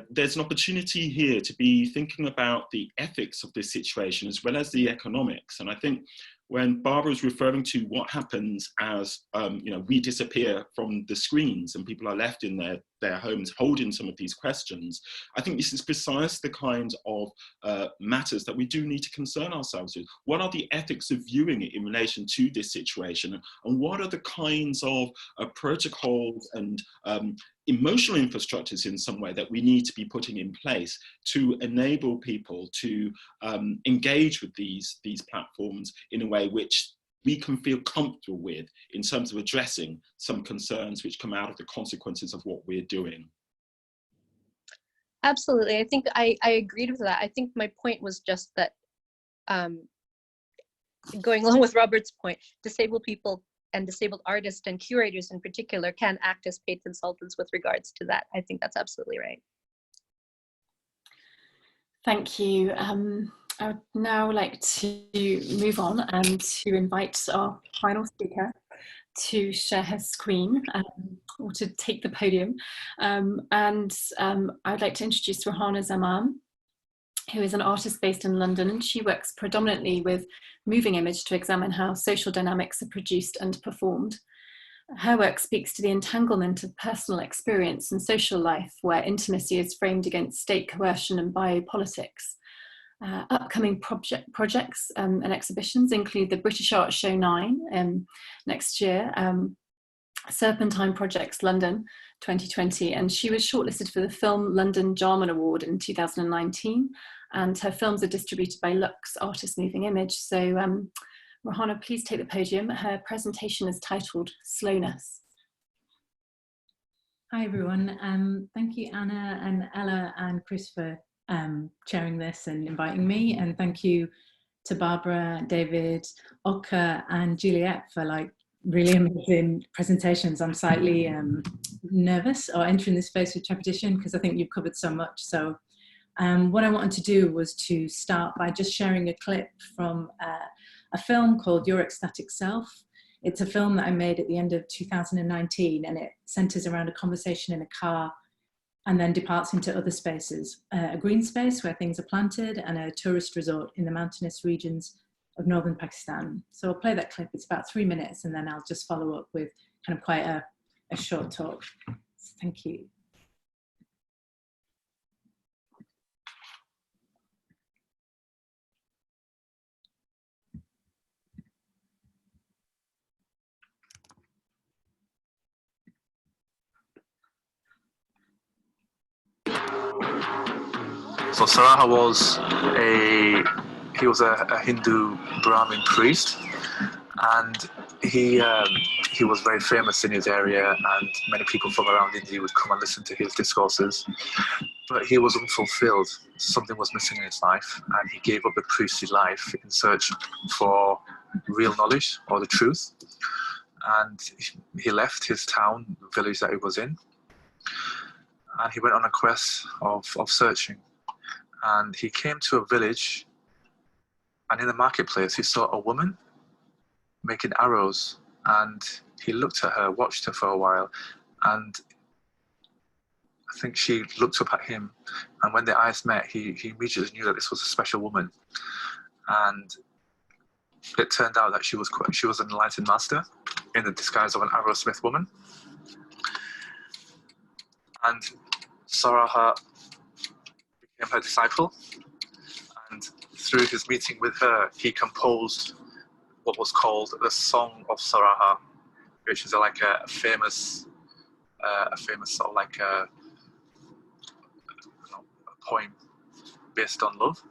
there's an opportunity here to be thinking about the ethics of this situation as well as the economics. And I think when Barbara is referring to what happens as we disappear from the screens and people are left in their homes holding some of these questions, I think this is precisely the kind of matters that we do need to concern ourselves with. What are the ethics of viewing it in relation to this situation, and what are the kinds of protocols and emotional infrastructures in some way that we need to be putting in place to enable people to engage with these platforms in a way which we can feel comfortable with in terms of addressing some concerns which come out of the consequences of what we're doing. Absolutely. I think I agreed with that. I think my point was just that, going along with Robert's point, disabled people and disabled artists and curators in particular can act as paid consultants with regards to that. I think that's absolutely right. Thank you. I would now like to move on and to invite our final speaker to share her screen or to take the podium. I'd like to introduce Rahana Zaman, who is an artist based in London, and she works predominantly with moving image to examine how social dynamics are produced and performed. Her work speaks to the entanglement of personal experience and social life, where intimacy is framed against state coercion and biopolitics. Upcoming projects and exhibitions include the British Art Show 9 next year, Serpentine Projects London 2020, and she was shortlisted for the Film London Jarman Award in 2019, and her films are distributed by Lux Artist Moving Image. So Rahana, please take the podium. Her presentation is titled Slowness. Hi everyone, thank you Anna and Ella and Chris for chairing this and inviting me, and thank you to Barbara, David, Oka and Juliet for really amazing presentations. I'm slightly nervous or entering this space with trepidation because I think you've covered so much. So what I wanted to do was to start by just sharing a clip from a film called Your Ecstatic Self. It's a film that I made at the end of 2019, and it centers around a conversation in a car and then departs into other spaces, a green space where things are planted and a tourist resort in the mountainous regions of northern Pakistan. So I'll play that clip. It's about 3 minutes, and then I'll just follow up with kind of quite a short talk. So thank you. So Saraha was a Hindu Brahmin priest, and he was very famous in his area, and many people from around India would come and listen to his discourses. But he was unfulfilled. Something was missing in his life, and he gave up the priestly life in search for real knowledge or the truth. And he left his town, the village that he was in, and he went on a quest of searching. And he came to a village, and in the marketplace he saw a woman making arrows, and he looked at her, watched her for a while, and I think she looked up at him, and when their eyes met, he immediately knew that this was a special woman. And it turned out that she was an enlightened master in the disguise of an arrowsmith woman. And Saraha became her disciple, and through his meeting with her, he composed what was called the Song of Saraha, which is like a famous sort of like a poem based on love.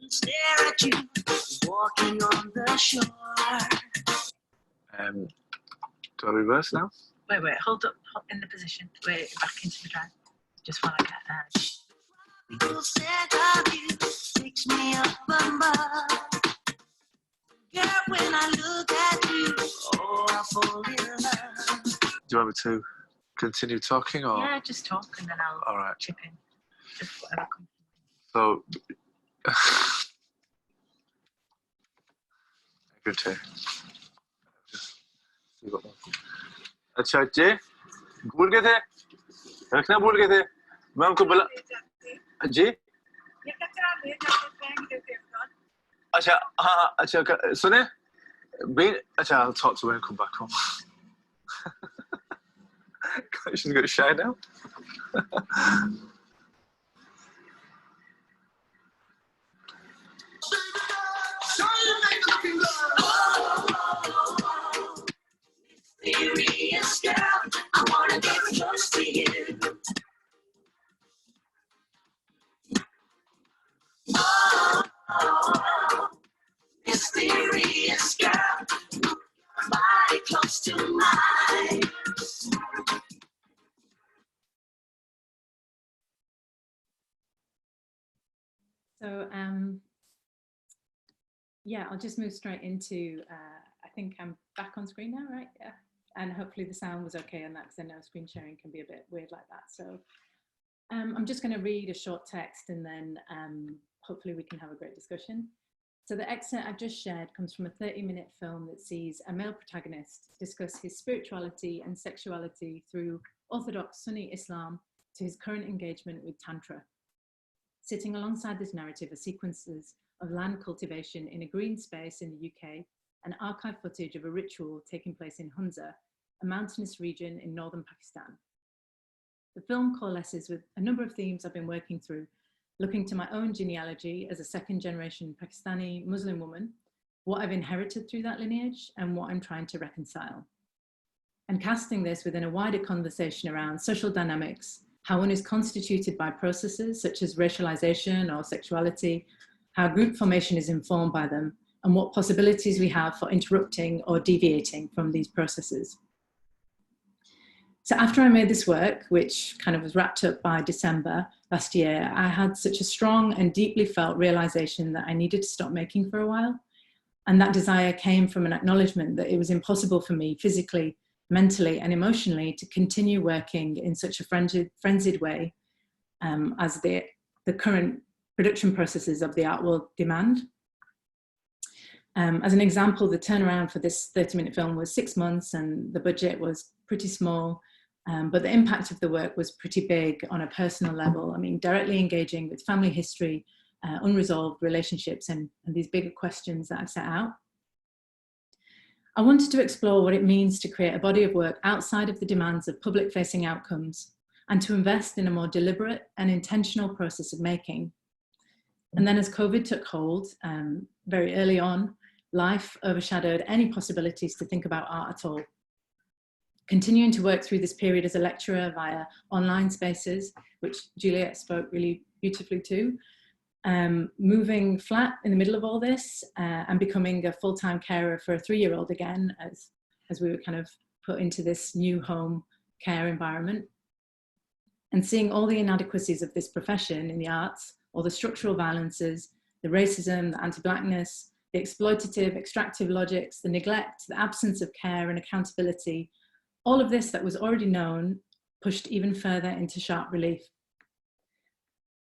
Stare at you walking on the shore. Do I reverse now? Wait, hold up in the position. Wait, back into the drive. Just while I get that. You said of you picks me up above. Girl, when I look at you, oh, I fall in love. Do you want me to continue talking, or? Yeah, just talk and then I'll All right. chip in. Just whatever comes. So, good to. अच्छा अच्छे भूल गए थे रखना भूल गए थे मैं उनको बोला जी अच्छा हाँ अच्छा सुने बेन अच्छा I'll talk to her and come back home. She's got shy now. Mysterious girl, I wanna get close to you. Oh, mysterious girl, body close to mine. So, yeah, I'll just move straight into, I think I'm back on screen now, right? Yeah. And hopefully the sound was okay on that, because I know screen sharing can be a bit weird like that. So I'm just going to read a short text, and then hopefully we can have a great discussion. So the excerpt I've just shared comes from a 30-minute film that sees a male protagonist discuss his spirituality and sexuality through Orthodox Sunni Islam to his current engagement with Tantra. Sitting alongside this narrative are sequences of land cultivation in a green space in the UK, and archive footage of a ritual taking place in Hunza, a mountainous region in northern Pakistan. The film coalesces with a number of themes I've been working through, looking to my own genealogy as a second-generation Pakistani Muslim woman, what I've inherited through that lineage, and what I'm trying to reconcile. And casting this within a wider conversation around social dynamics, how one is constituted by processes such as racialization or sexuality, how group formation is informed by them, and what possibilities we have for interrupting or deviating from these processes. So after I made this work, which kind of was wrapped up by December last year, I had such a strong and deeply felt realization that I needed to stop making for a while. And that desire came from an acknowledgement that it was impossible for me physically, mentally, and emotionally to continue working in such a frenzied way as the current production processes of the art world demand. As an example, the turnaround for this 30-minute film was 6 months, and the budget was pretty small, but the impact of the work was pretty big on a personal level. I mean, directly engaging with family history, unresolved relationships, and these bigger questions that I've set out. I wanted to explore what it means to create a body of work outside of the demands of public-facing outcomes, and to invest in a more deliberate and intentional process of making. And then as COVID took hold, very early on, life overshadowed any possibilities to think about art at all. Continuing to work through this period as a lecturer via online spaces, which Juliet spoke really beautifully to, moving flat in the middle of all this, and becoming a full-time carer for a 3-year-old again, as we were kind of put into this new home care environment. And seeing all the inadequacies of this profession in the arts, all the structural violences, the racism, the anti-Blackness, the exploitative, extractive logics, the neglect, the absence of care and accountability, all of this that was already known pushed even further into sharp relief.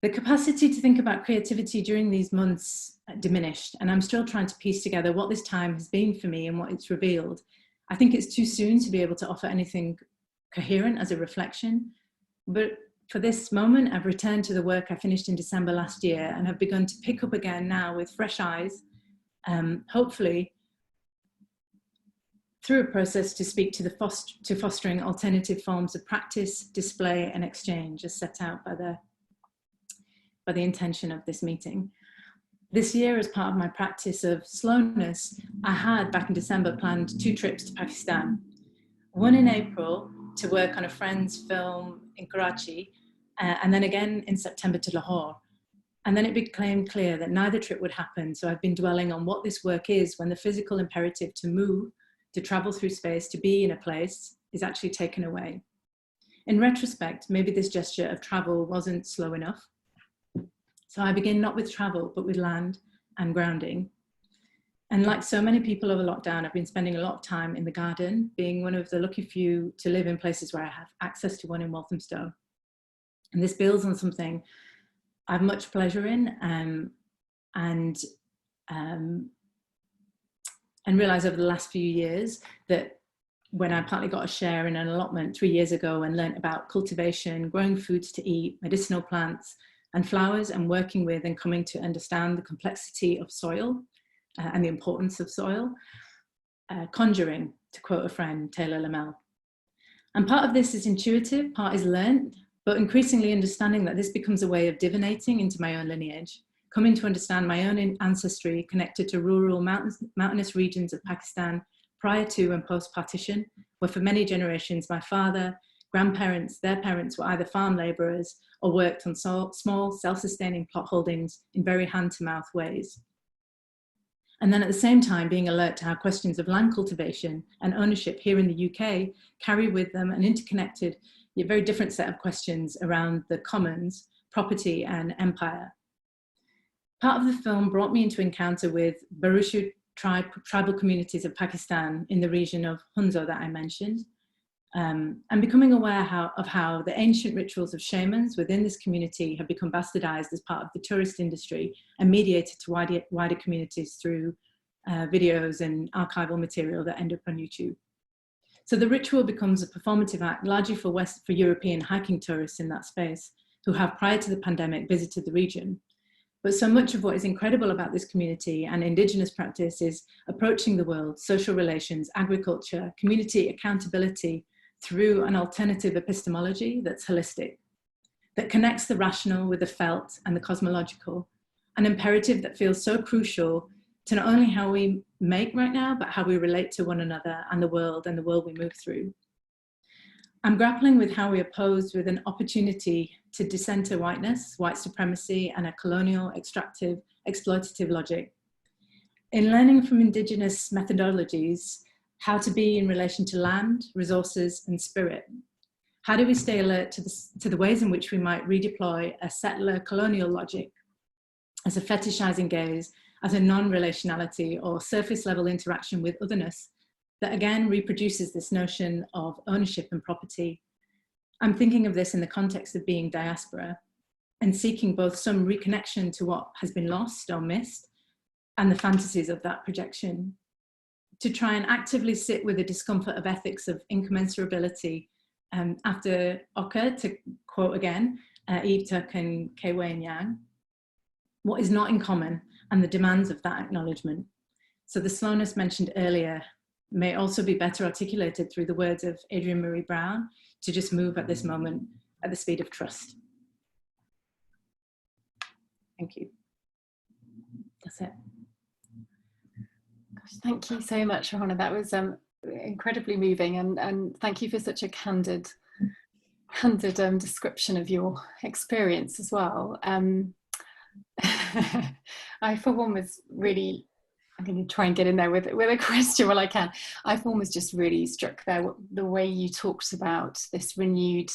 The capacity to think about creativity during these months diminished, and I'm still trying to piece together what this time has been for me and what it's revealed. I think it's too soon to be able to offer anything coherent as a reflection, but for this moment, I've returned to the work I finished in December last year and have begun to pick up again now with fresh eyes, hopefully through a process to speak to fostering alternative forms of practice, display and exchange as set out by the intention of this meeting. This year, as part of my practice of slowness, I had back in December planned 2 trips to Pakistan. One in April to work on a friend's film in Karachi, and then again in September to Lahore. And then it became clear that neither trip would happen. So I've been dwelling on what this work is when the physical imperative to move, to travel through space, to be in a place is actually taken away. In retrospect, maybe this gesture of travel wasn't slow enough. So I begin not with travel, but with land and grounding. And like so many people over lockdown, I've been spending a lot of time in the garden, being one of the lucky few to live in places where I have access to one in Walthamstow. And this builds on something I have much pleasure in, and realised over the last few years that when I partly got a share in an allotment 3 years ago and learnt about cultivation, growing foods to eat, medicinal plants and flowers, and working with and coming to understand the complexity of soil and the importance of soil, conjuring, to quote a friend, Taylor Lamel. And part of this is intuitive, part is learnt, but increasingly understanding that this becomes a way of divinating into my own lineage, coming to understand my own ancestry connected to rural mountainous regions of Pakistan prior to and post-partition, where for many generations, my father, grandparents, their parents were either farm labourers or worked on small self-sustaining plot holdings in very hand-to-mouth ways. And then at the same time, being alert to how questions of land cultivation and ownership here in the UK carry with them an interconnected, yet very different set of questions around the commons, property and empire. Part of the film brought me into encounter with Barushu tribal communities of Pakistan in the region of Hunza that I mentioned, and becoming aware of how the ancient rituals of shamans within this community have become bastardized as part of the tourist industry and mediated to wider communities through videos and archival material that end up on YouTube. So the ritual becomes a performative act largely for European hiking tourists in that space who have prior to the pandemic visited the region. But so much of what is incredible about this community and indigenous practice is approaching the world, social relations, agriculture, community accountability through an alternative epistemology that's holistic, that connects the rational with the felt and the cosmological, an imperative that feels so crucial to not only how we make right now, but how we relate to one another and the world we move through. I'm grappling with how we are posed with an opportunity to decenter whiteness, white supremacy, and a colonial, extractive, exploitative logic. In learning from indigenous methodologies, how to be in relation to land, resources, and spirit. How do we stay alert to the ways in which we might redeploy a settler colonial logic as a fetishizing gaze, as a non-relationality or surface level interaction with otherness that again reproduces this notion of ownership and property. I'm thinking of this in the context of being diaspora and seeking both some reconnection to what has been lost or missed and the fantasies of that projection, to try and actively sit with the discomfort of ethics of incommensurability. After Oka, to quote again, Eve Tuck and Kei Wei Yang, what is not in common and the demands of that acknowledgement. So the slowness mentioned earlier may also be better articulated through the words of Adrienne Maree Brown, to just move at this moment at the speed of trust. Thank you. That's it. Gosh, thank you so much, Rohana. That was incredibly moving, and thank you for such a candid description of your experience as well. I, for one, was really, I'm going to try and get in there with a question while I can. I, for one, was just really struck there, the way you talked about this renewed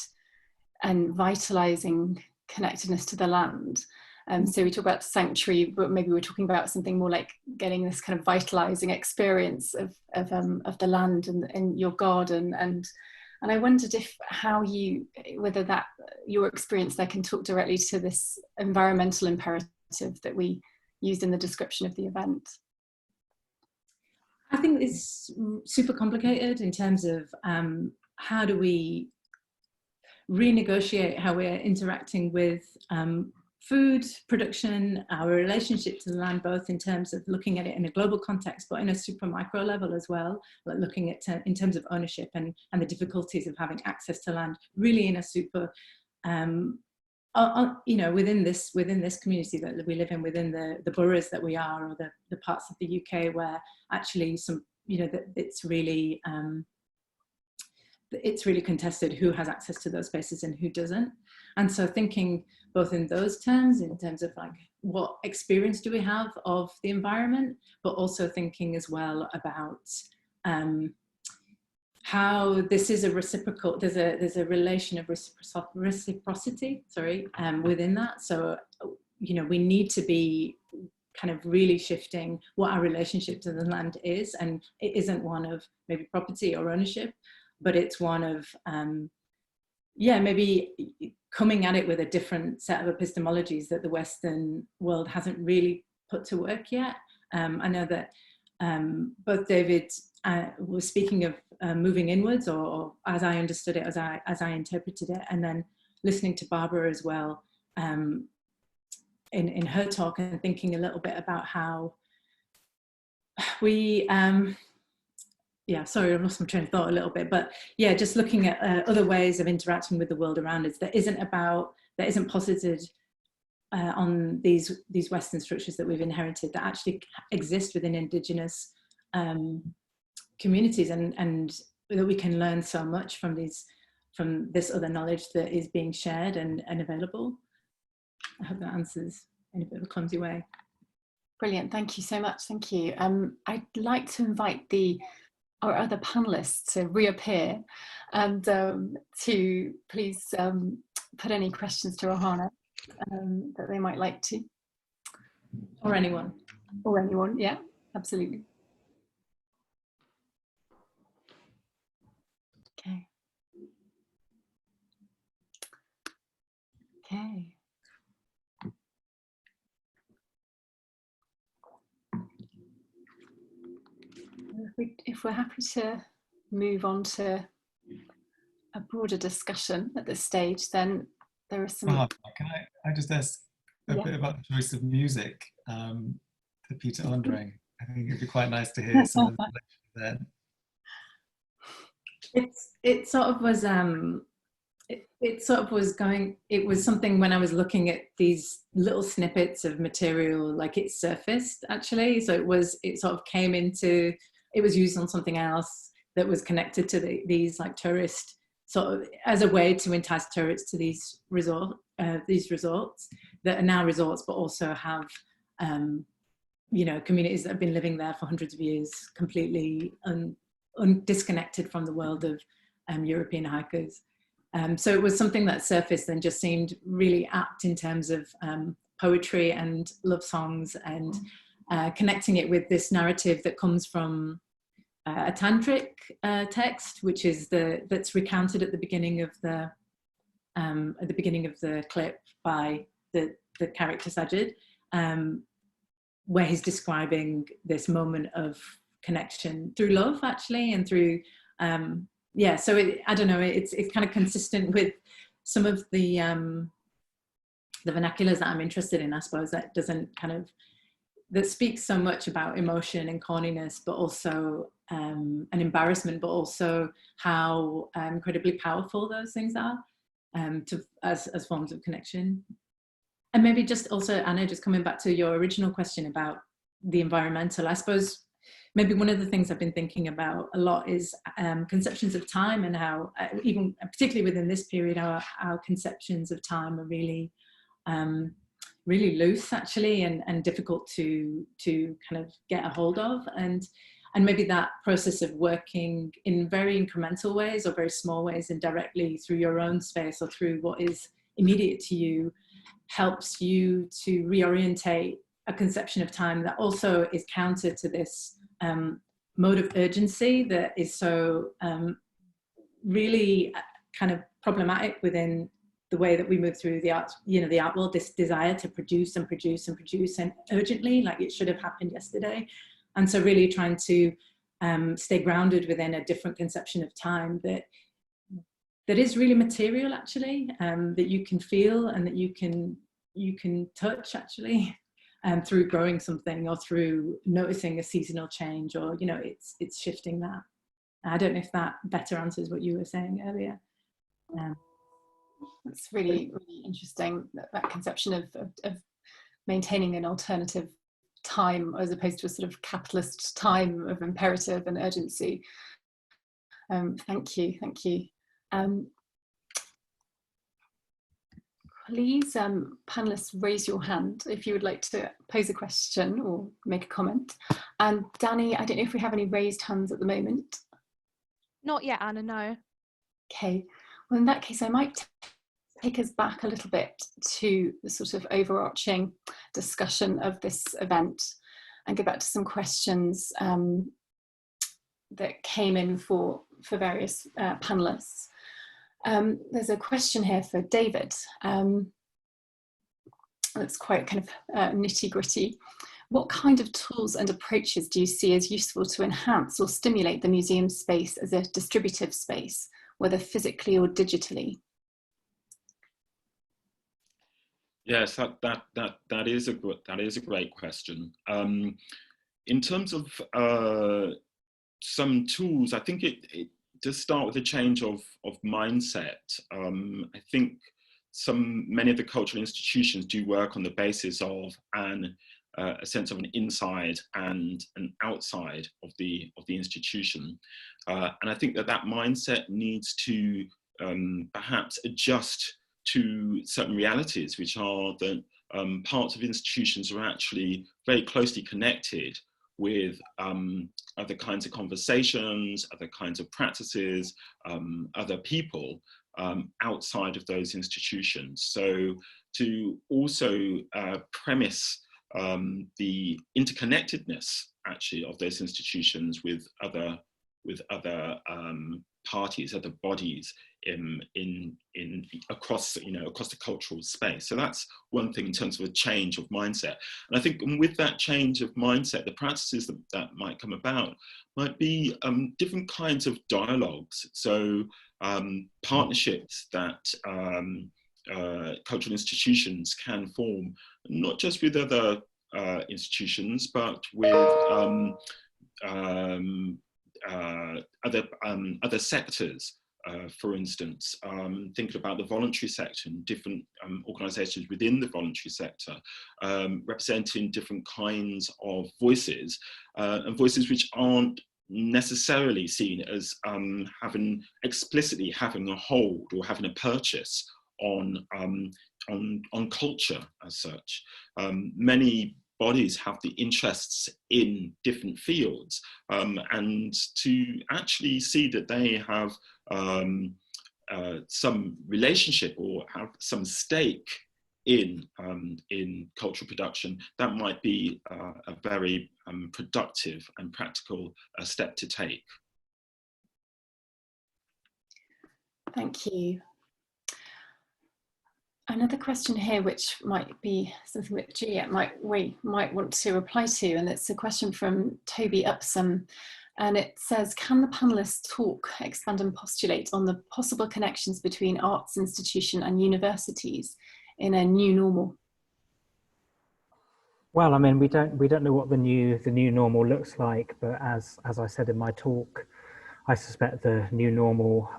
and vitalizing connectedness to the land. So we talk about sanctuary, but maybe we're talking about something more like getting this kind of vitalizing experience of the land and your garden. And I wondered whether that your experience there can talk directly to this environmental imperative that we used in the description of the event. I think it's super complicated in terms of how do we renegotiate how we're interacting with food production, our relationship to the land, both in terms of looking at it in a global context, but in a super micro level as well, like looking at in terms of ownership and the difficulties of having access to land, really in a super, you know, within this community that we live in, within the boroughs that we are, or the parts of the UK where actually some, you know, that it's really contested who has access to those spaces and who doesn't. And so thinking both in those terms, in terms of like what experience do we have of the environment, but also thinking as well about how this is a reciprocal, there's a relation of reciprocity, within that. So, you know, we need to be kind of really shifting what our relationship to the land is, and it isn't one of maybe property or ownership, but it's one of, maybe coming at it with a different set of epistemologies that the Western world hasn't really put to work yet. I know that both David was speaking of moving inwards, or as I understood it, as I interpreted it, and then listening to Barbara as well in her talk, and thinking a little bit about how we, sorry, I've lost my train of thought a little bit, but yeah, just looking at other ways of interacting with the world around us that isn't posited on these Western structures that we've inherited, that actually exist within Indigenous communities, and that we can learn so much from this other knowledge that is being shared and available. I hope that answers in a bit of a clumsy way. Brilliant, thank you so much, thank you. I'd like to invite our other panelists to reappear and to please put any questions to Ohana that they might like to. Or anyone. Or anyone, yeah, absolutely. Okay. Okay. If we're happy to move on to a broader discussion at this stage, then there are some... Can I just ask a bit about the choice of music for Peter Ondring? I think it'd be quite nice to hear some of the then. It was something when I was looking at these little snippets of material, like it surfaced actually. So it sort of came into, it was used on something else that was connected to these like tourist, sort of as a way to entice tourists to these resorts that are now resorts, but also have, you know, communities that have been living there for hundreds of years, completely disconnected from the world of European hikers. So it was something that surfaced and just seemed really apt in terms of poetry and love songs, and connecting it with this narrative that comes from a tantric text, which is that's recounted at the beginning of the clip by the character Sajid, where he's describing this moment of connection through love, actually, and through so I don't know, it's kind of consistent with some of the vernaculars that I'm interested in, I suppose, that speaks so much about emotion and corniness, but also an embarrassment, but also how incredibly powerful those things are as forms of connection. And maybe just also, Anna, just coming back to your original question about the environmental, I suppose maybe one of the things I've been thinking about a lot is conceptions of time, and how, even particularly within this period, our conceptions of time are really, really loose, actually, and difficult to kind of get a hold of. And maybe that process of working in very incremental ways, or very small ways, and directly through your own space, or through what is immediate to you, helps you to reorientate a conception of time that also is counter to this mode of urgency that is so really kind of problematic within the way that we move through the art, the art world, this desire to produce and produce and produce, and urgently, like it should have happened yesterday. And so really trying to stay grounded within a different conception of time that is really material, actually, that you can feel, and that you can you can touch actually, through growing something or through noticing a seasonal change, or it's shifting that. I don't know if that better answers what you were saying earlier. That's really, really interesting, that conception of maintaining an alternative time as opposed to a sort of capitalist time of imperative and urgency. Thank you. Please, panelists, raise your hand if you would like to pose a question or make a comment. And Danny, I don't know if we have any raised hands at the moment. Not yet, Anna, no. Okay, well in that case I might take us back a little bit to the sort of overarching discussion of this event and go back to some questions that came in for various panelists. There's a question here for David. That's quite kind of nitty-gritty. What kind of tools and approaches do you see as useful to enhance or stimulate the museum space as a distributive space, whether physically or digitally? Yes, that is a great question. In terms of some tools, I think it does start with a change of mindset. I think many of the cultural institutions do work on the basis of a sense of an inside and an outside of the institution, and I think that mindset needs to perhaps adjust to certain realities, which are that parts of institutions are actually very closely connected with other kinds of conversations, other kinds of practices, other people outside of those institutions. So to also premise the interconnectedness actually of those institutions with other parties, other bodies across the cultural space. So that's one thing in terms of a change of mindset. And I think with that change of mindset, the practices that might come about might be different kinds of dialogues. So partnerships that cultural institutions can form, not just with other institutions, but with other sectors. For instance, thinking about the voluntary sector and different organisations within the voluntary sector, representing different kinds of voices, and voices which aren't necessarily seen as explicitly having a hold or having a purchase on culture as such. Many bodies have the interests in different fields, and to actually see that they have some relationship or have some stake in cultural production, that might be a very productive and practical step to take. Thank you. Another question here, which might be something that Juliet might want to reply to, and it's a question from Toby Upson, and it says, can the panelists talk, expand and postulate on the possible connections between arts institution and universities in a new normal? Well, I mean, we don't know what the new normal looks like, but as I said in my talk, I suspect the new normal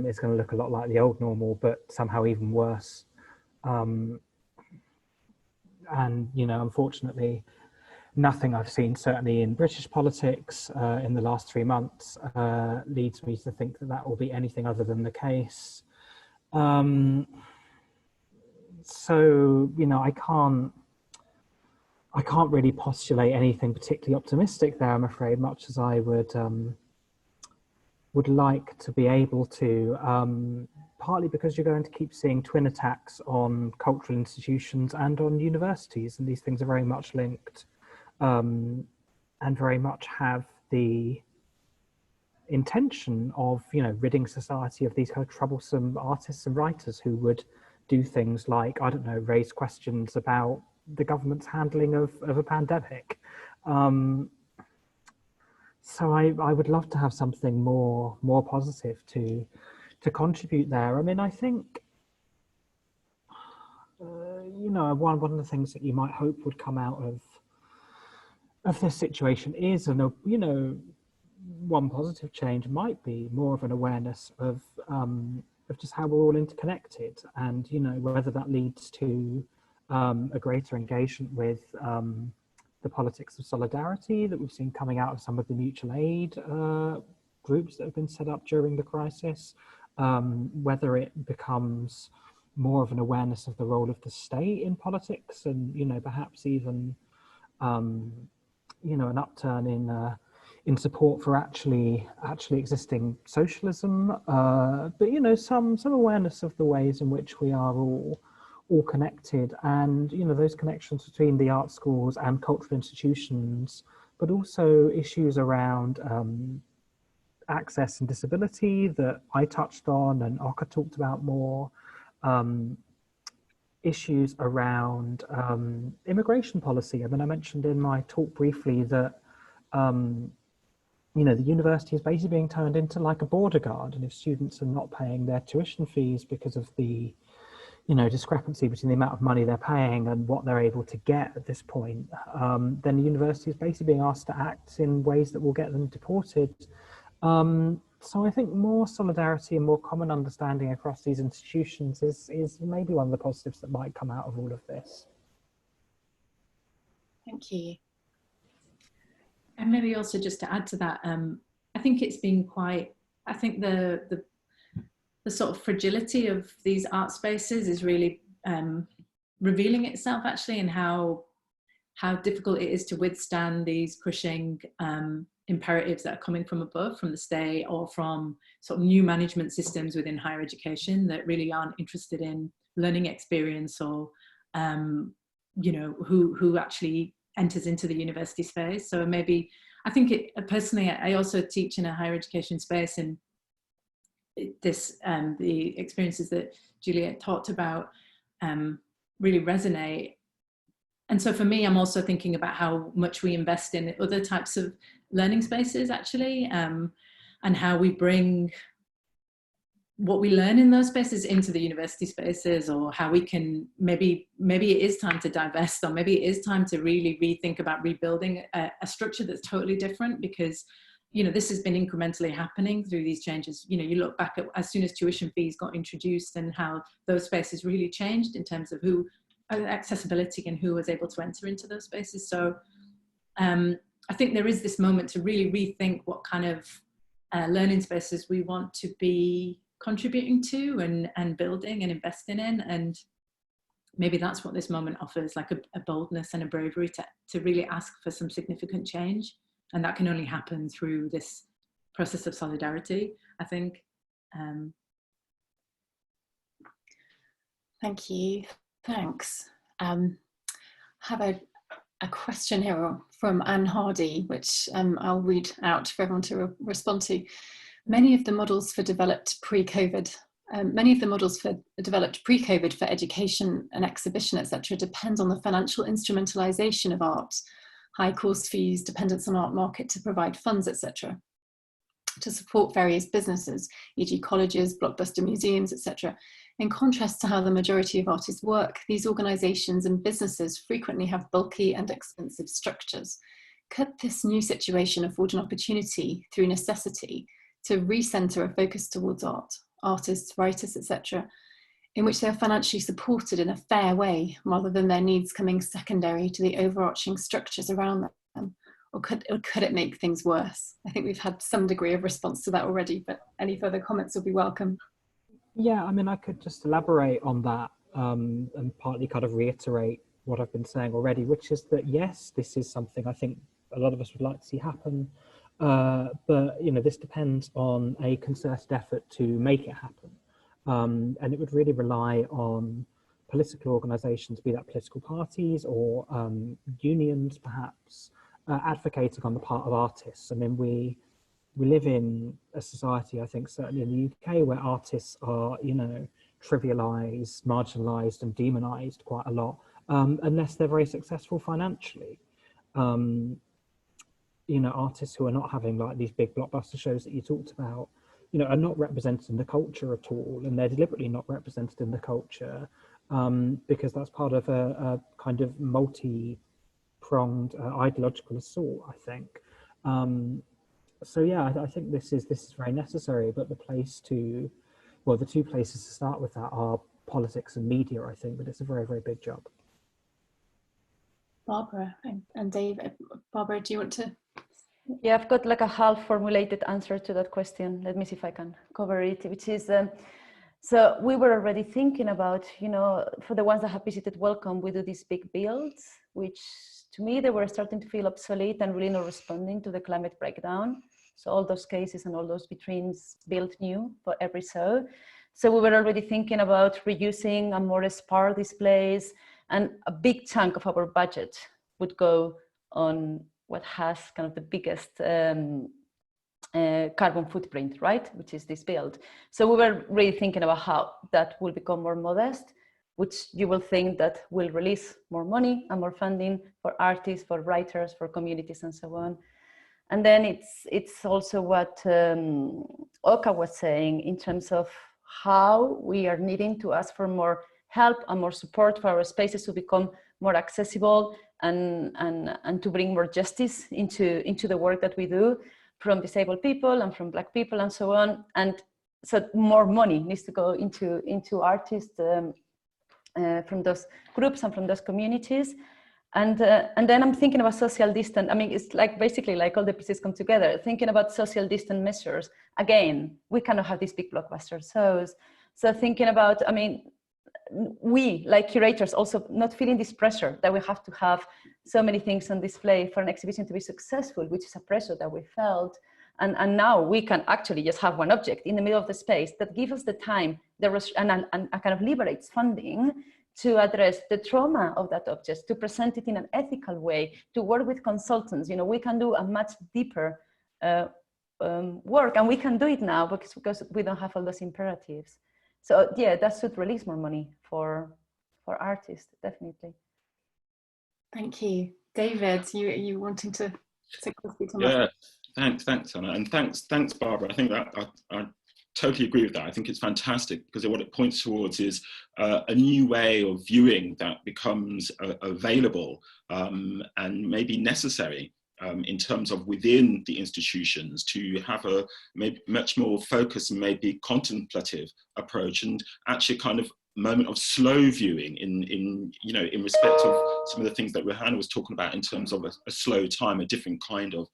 is going to look a lot like the old normal, but somehow even worse. And unfortunately, nothing I've seen, certainly in British politics in the last 3 months, leads me to think that will be anything other than the case. So I can't really postulate anything particularly optimistic there, I'm afraid, much as I would like to be able to, partly because you're going to keep seeing twin attacks on cultural institutions and on universities, and these things are very much linked, and very much have the intention of, ridding society of these kind of troublesome artists and writers who would do things like, I don't know, raise questions about the government's handling of a pandemic. So I would love to have something more positive to contribute there. I mean, I think, know, one of the things that you might hope would come out of this situation is, and you know, one positive change might be more of an awareness of just how we're all interconnected, and you know, whether that leads to a greater engagement with the politics of solidarity that we've seen coming out of some of the mutual aid groups that have been set up during the crisis, whether it becomes more of an awareness of the role of the state in politics, and you know, perhaps even you know, an upturn in support for actually existing socialism, but you know, some awareness of the ways in which we are all connected, and you know, those connections between the art schools and cultural institutions, but also issues around access and disability that I touched on and Oka talked about more, issues around immigration policy. I mean, I mentioned in my talk briefly that you know, the university is basically being turned into like a border guard, and if students are not paying their tuition fees because of the, you know, discrepancy between the amount of money they're paying and what they're able to get at this point, then the university is basically being asked to act in ways that will get them deported. So I think more solidarity and more common understanding across these institutions is maybe one of the positives that might come out of all of this. Thank you. And maybe also just to add to that, I think it's been quite, I think the sort of fragility of these art spaces is really revealing itself actually, and how difficult it is to withstand these pushing imperatives that are coming from above, from the state, or from sort of new management systems within higher education that really aren't interested in learning experience, or you know, who actually enters into the university space. So maybe, I think personally, I also teach in a higher education space, and this the experiences that Juliet talked about really resonate. And so for me, I'm also thinking about how much we invest in other types of learning spaces actually, and how we bring what we learn in those spaces into the university spaces, or how we can, maybe it is time to divest, or maybe it is time to really rethink about rebuilding a structure that's totally different, because you know, this has been incrementally happening through these changes. You know, you look back at as soon as tuition fees got introduced and how those spaces really changed in terms of who accessibility and who was able to enter into those spaces. So I think there is this moment to really rethink what kind of learning spaces we want to be contributing to and building and investing in, and maybe that's what this moment offers, like a boldness and a bravery to really ask for some significant change, and that can only happen through this process of solidarity, I think. Thank you. Thanks. Have a question here from Anne Hardy, which I'll read out for everyone to respond to. Many of the models developed pre-COVID for education and exhibition, etc., depend on the financial instrumentalization of art, high course fees, dependence on art market to provide funds, etc., to support various businesses, e.g. colleges, blockbuster museums, etc. In contrast to how the majority of artists work, these organizations and businesses frequently have bulky and expensive structures. Could this new situation afford an opportunity, through necessity, to recenter a focus towards art, artists, writers, etc., in which they are financially supported in a fair way, rather than their needs coming secondary to the overarching structures around them? Or could it make things worse? I think we've had some degree of response to that already, but any further comments will be welcome. Yeah, I mean, I could just elaborate on that and partly kind of reiterate what I've been saying already, which is that, yes, this is something I think a lot of us would like to see happen. But, you know, this depends on a concerted effort to make it happen. And it would really rely on political organisations, be that political parties or unions, perhaps, advocating on the part of artists. I mean, we live in a society, I think, certainly in the UK, where artists are, you know, trivialised, marginalised and demonised quite a lot, unless they're very successful financially. You know, artists who are not having like these big blockbuster shows that you talked about, you know, are not represented in the culture at all, and they're deliberately not represented in the culture because that's part of a kind of multi-pronged ideological assault, I think. So yeah, I think this is very necessary, but the two places to start with that are politics and media, I think, but it's a very, very big job. Barbara and David. Barbara, do you want to? Yeah, I've got like a half formulated answer to that question. Let me see if I can cover it, which is, so we were already thinking about, for the ones that have visited Wellcome, we do these big builds, which to me, they were starting to feel obsolete and really not responding to the climate breakdown. So all those cases and all those vitrines built new for every show. So we were already thinking about reusing and more sparse displays, and a big chunk of our budget would go on what has kind of the biggest carbon footprint, right? Which is this build. So we were really thinking about how that will become more modest, which you will think that will release more money and more funding for artists, for writers, for communities, and so on. And then it's also what Oka was saying in terms of how we are needing to ask for more help and more support for our spaces to become more accessible and to bring more justice into the work that we do from disabled people and from Black people and so on. And so more money needs to go into artists from those groups and from those communities. And then I'm thinking about social distance. I mean, it's like basically like all the pieces come together, thinking about social distance measures. Again, we cannot have these big blockbuster shows. So thinking about, I mean, we like curators also not feeling this pressure that we have to have so many things on display for an exhibition to be successful, which is a pressure that we felt. And now we can actually just have one object in the middle of the space that gives us the time and kind of liberates funding to address the trauma of that object, to present it in an ethical way, to work with consultants. We can do a much deeper work, and we can do it now because we don't have all those imperatives. So yeah, that should release more money for artists, definitely. Thank you. David, you wanting to speak on that? Yeah, thanks, Anna, and thanks, Barbara. I think that I totally agree with that. I think it's fantastic because what it points towards is a new way of viewing that becomes available and maybe necessary in terms of within the institutions to have a maybe much more focused and maybe contemplative approach, and actually kind of moment of slow viewing in respect of some of the things that Rohanna was talking about in terms of a slow time, a different kind of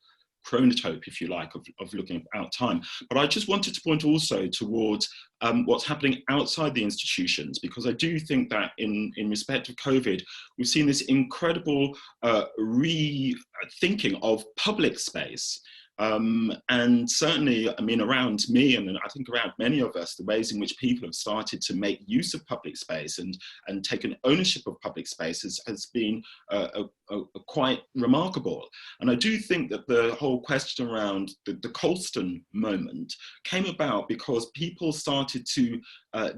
chronotope, if you like, of looking out time. But I just wanted to point also towards what's happening outside the institutions, because I do think that in respect of COVID, we've seen this incredible rethinking of public space. And certainly, I mean, around me, and I think around many of us, the ways in which people have started to make use of public space and taken ownership of public spaces has been quite remarkable. And I do think that the whole question around the Colston moment came about because people started to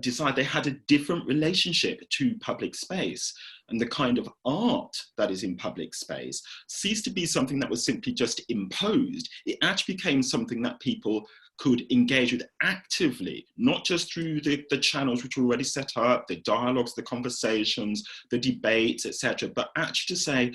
decide they had a different relationship to public space. And the kind of art that is in public space ceased to be something that was simply just imposed. It actually became something that people could engage with actively, not just through the channels which were already set up, the dialogues, the conversations, the debates, etc., but actually to say,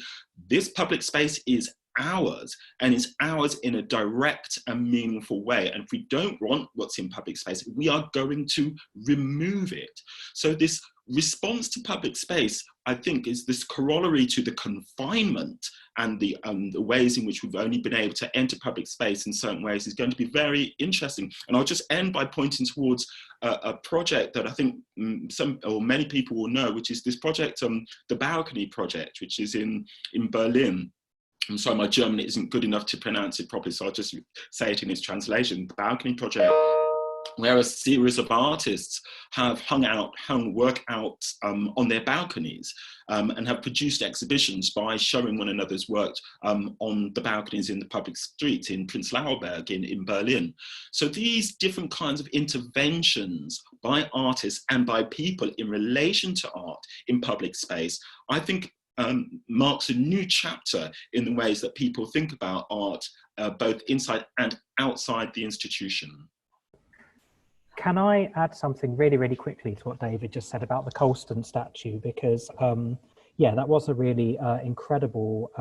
this public space is ours, and it's ours in a direct and meaningful way. And if we don't want what's in public space, we are going to remove it. So this response to public space, I think, is this corollary to the confinement and the ways in which we've only been able to enter public space in certain ways is going to be very interesting. And I'll just end by pointing towards a project that I think some or many people will know, which is this project, the Balcony Project, which is in Berlin. I'm sorry, my German isn't good enough to pronounce it properly, so I'll just say it in its translation. The Balcony Project, where a series of artists have hung work out on their balconies and have produced exhibitions by showing one another's work on the balconies in the public streets in Prenzlauer Berg in Berlin. So these different kinds of interventions by artists and by people in relation to art in public space, I think marks a new chapter in the ways that people think about art, both inside and outside the institution. Can I add something really, really quickly to what David just said about the Colston statue? Because, yeah, that was a really incredible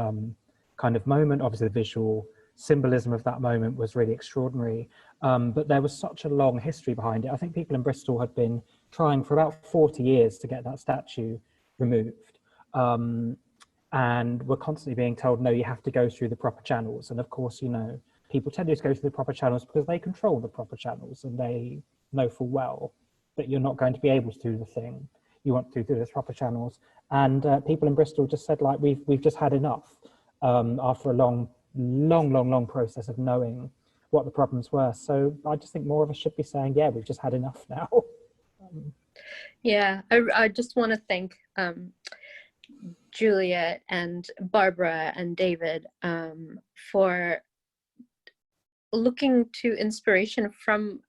kind of moment. Obviously, the visual symbolism of that moment was really extraordinary. But there was such a long history behind it. I think people in Bristol had been trying for about 40 years to get that statue removed. And were constantly being told, no, you have to go through the proper channels. And of course, you know, people tend to go through the proper channels because they control the proper channels and they know full well that you're not going to be able to do the thing you want to do through the proper channels. And people in Bristol just said, like, we've just had enough after a long process of knowing what the problems were. So I just think more of us should be saying, yeah, we've just had enough now. Yeah, I just want to thank Juliet and Barbara and David for looking to inspiration from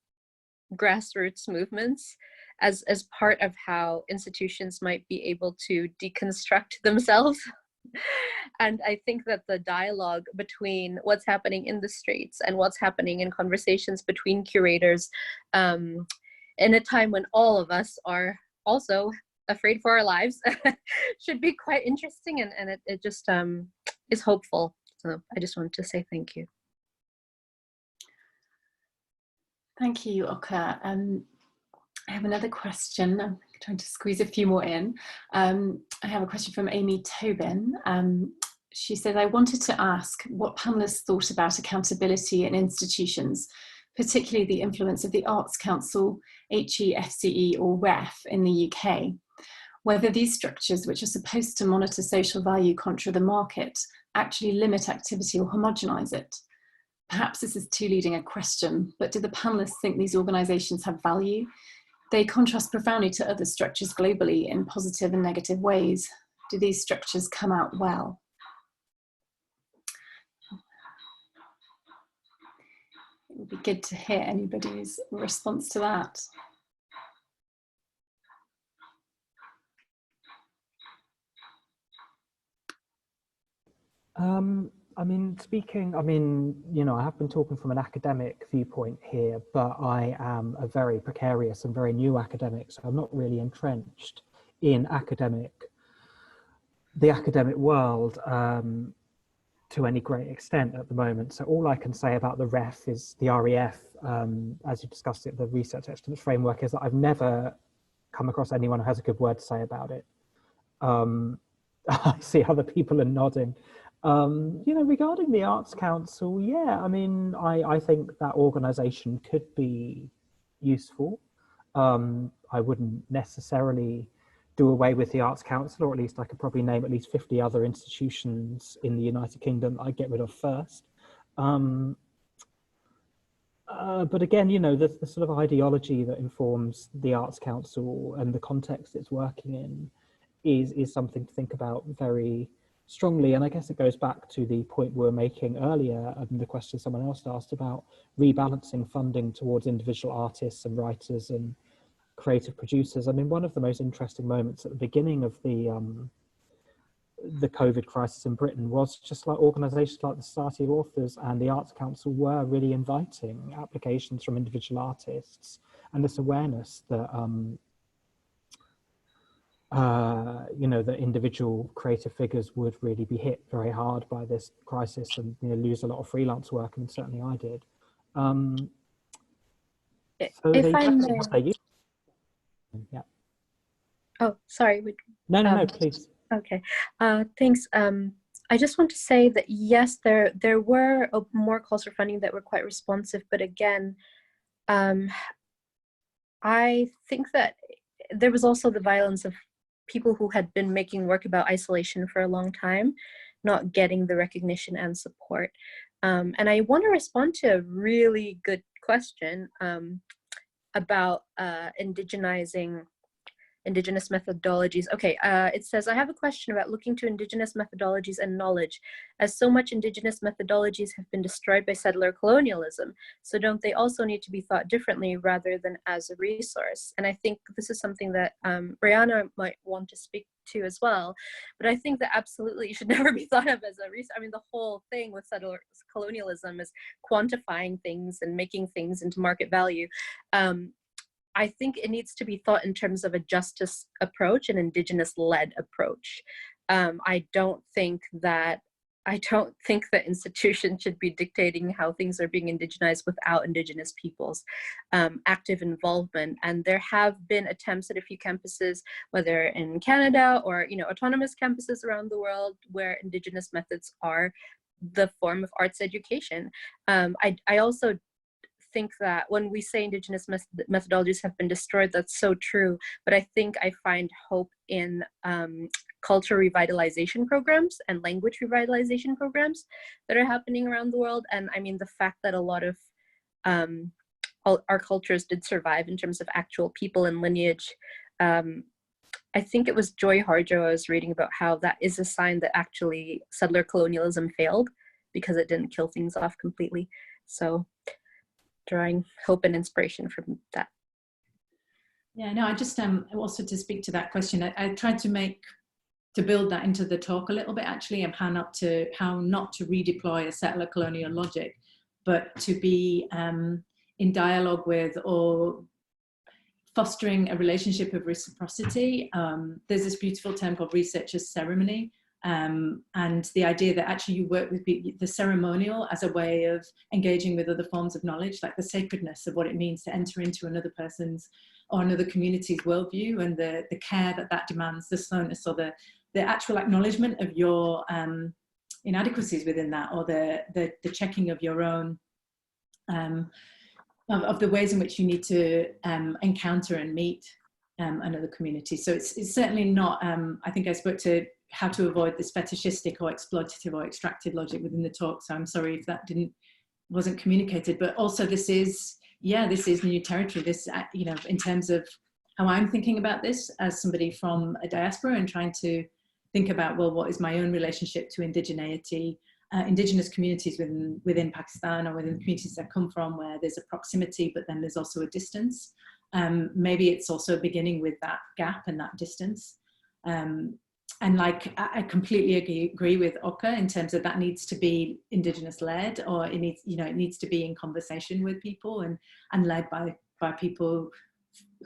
grassroots movements as part of how institutions might be able to deconstruct themselves. And I think that the dialogue between what's happening in the streets and what's happening in conversations between curators in a time when all of us are also afraid for our lives should be quite interesting, and it just is hopeful. So I just wanted to say thank you. Thank you, Oka. I have another question. I'm trying to squeeze a few more in. I have a question from Amy Tobin. She said, I wanted to ask what panelists thought about accountability in institutions, particularly the influence of the Arts Council, HEFCE or REF in the UK. Whether these structures, which are supposed to monitor social value contra the market, actually limit activity or homogenise it. Perhaps this is too leading a question, but do the panelists think these organisations have value? They contrast profoundly to other structures globally in positive and negative ways. Do these structures come out well? It would be good to hear anybody's response to that. I mean, you know, I have been talking from an academic viewpoint here, but I am a very precarious and very new academic, so I'm not really entrenched in the academic world to any great extent at the moment. So all I can say about the REF is the REF, as you discussed it, the Research Excellence Framework, is that I've never come across anyone who has a good word to say about it. I see other people are nodding. You know, regarding the Arts Council, yeah, I mean, I think that organisation could be useful. I wouldn't necessarily do away with the Arts Council, or at least I could probably name at least 50 other institutions in the United Kingdom I'd get rid of first. But again, you know, the sort of ideology that informs the Arts Council and the context it's working in is something to think about very strongly. And I guess it goes back to the point we were making earlier, and the question someone else asked about rebalancing funding towards individual artists and writers and creative producers. I mean, one of the most interesting moments at the beginning of the COVID crisis in Britain was just like organisations like the Society of Authors and the Arts Council were really inviting applications from individual artists, and this awareness that you know, that individual creative figures would really be hit very hard by this crisis and, you know, lose a lot of freelance work. I mean, certainly I did. So if I may. Yeah. Oh, sorry. No, please. Okay, thanks. I just want to say that yes, there were more calls for funding that were quite responsive, but again, I think that there was also the violence of people who had been making work about isolation for a long time, not getting the recognition and support. And I want to respond to a really good question about Indigenous methodologies. Okay, it says, I have a question about looking to Indigenous methodologies and knowledge, as so much Indigenous methodologies have been destroyed by settler colonialism. So don't they also need to be thought differently rather than as a resource? And I think this is something that Rihanna might want to speak to as well. But I think that absolutely should never be thought of as a resource. I mean, the whole thing with settler colonialism is quantifying things and making things into market value. I think it needs to be thought in terms of a justice approach, an Indigenous-led approach. I don't think that institutions should be dictating how things are being indigenized without Indigenous peoples' active involvement. And there have been attempts at a few campuses, whether in Canada or autonomous campuses around the world, where Indigenous methods are the form of arts education. I also think that when we say Indigenous methodologies have been destroyed, that's so true. But I think I find hope in culture revitalization programs and language revitalization programs that are happening around the world. And I mean, the fact that a lot of our cultures did survive in terms of actual people and lineage. I think it was Joy Harjo I was reading about how that is a sign that actually settler colonialism failed because it didn't kill things off completely. So drawing hope and inspiration from that. Yeah, no, I just also to speak to that question, I tried to build that into the talk a little bit actually, of how not to redeploy a settler colonial logic, but to be in dialogue with or fostering a relationship of reciprocity. There's this beautiful term called researcher's ceremony, and the idea that actually you work with the ceremonial as a way of engaging with other forms of knowledge, like the sacredness of what it means to enter into another person's or another community's worldview, and the care that demands, the slowness or the actual acknowledgement of your inadequacies within that, or the checking of your own of the ways in which you need to encounter and meet another community. So it's certainly not, I think I spoke to how to avoid this fetishistic or exploitative or extractive logic within the talk, so I'm sorry if that wasn't communicated, but also this is new territory. This, in terms of how I'm thinking about this as somebody from a diaspora and trying to think about, well, what is my own relationship to indigeneity, Indigenous communities within Pakistan or within the communities I come from, where there's a proximity, but then there's also a distance. Maybe it's also beginning with that gap and that distance. And like, I completely agree with Oka in terms of that needs to be Indigenous led, or it needs to be in conversation with people and led by people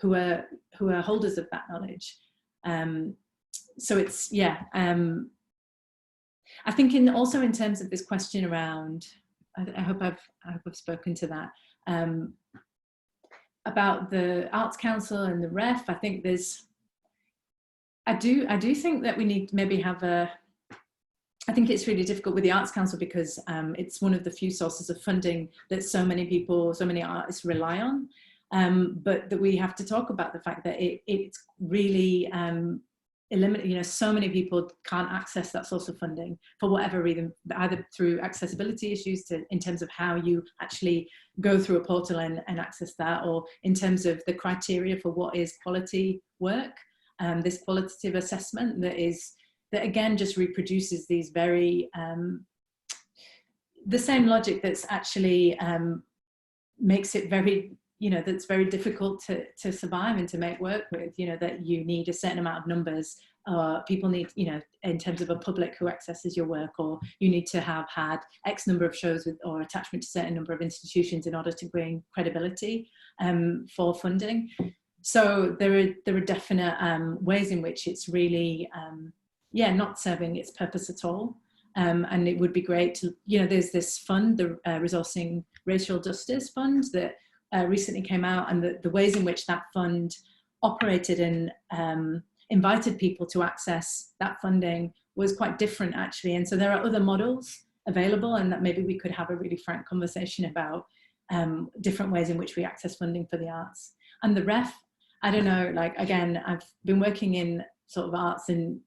who are holders of that knowledge. So it's, I think also in terms of this question around, I hope I've spoken to that, about the Arts Council and the REF. I think I do think that we need to maybe have I think it's really difficult with the Arts Council because it's one of the few sources of funding that so many people, so many artists rely on, but that we have to talk about the fact that it's really so many people can't access that source of funding for whatever reason, either through accessibility issues in terms of how you actually go through a portal and access that, or in terms of the criteria for what is quality work. This qualitative assessment that again just reproduces these very the same logic that's actually makes it very that's very difficult to survive and to make work with, that you need a certain amount of numbers, people need, in terms of a public who accesses your work, or you need to have had X number of shows with or attachment to a certain number of institutions in order to bring credibility for funding. So there are definite ways in which it's really, not serving its purpose at all. And it would be great to, there's this fund, the Resourcing Racial Justice Fund, that recently came out, and the ways in which that fund operated and invited people to access that funding was quite different actually. And so there are other models available, and that maybe we could have a really frank conversation about different ways in which we access funding for the arts. And the REF, I don't know, like, again, I've been working in sort of arts and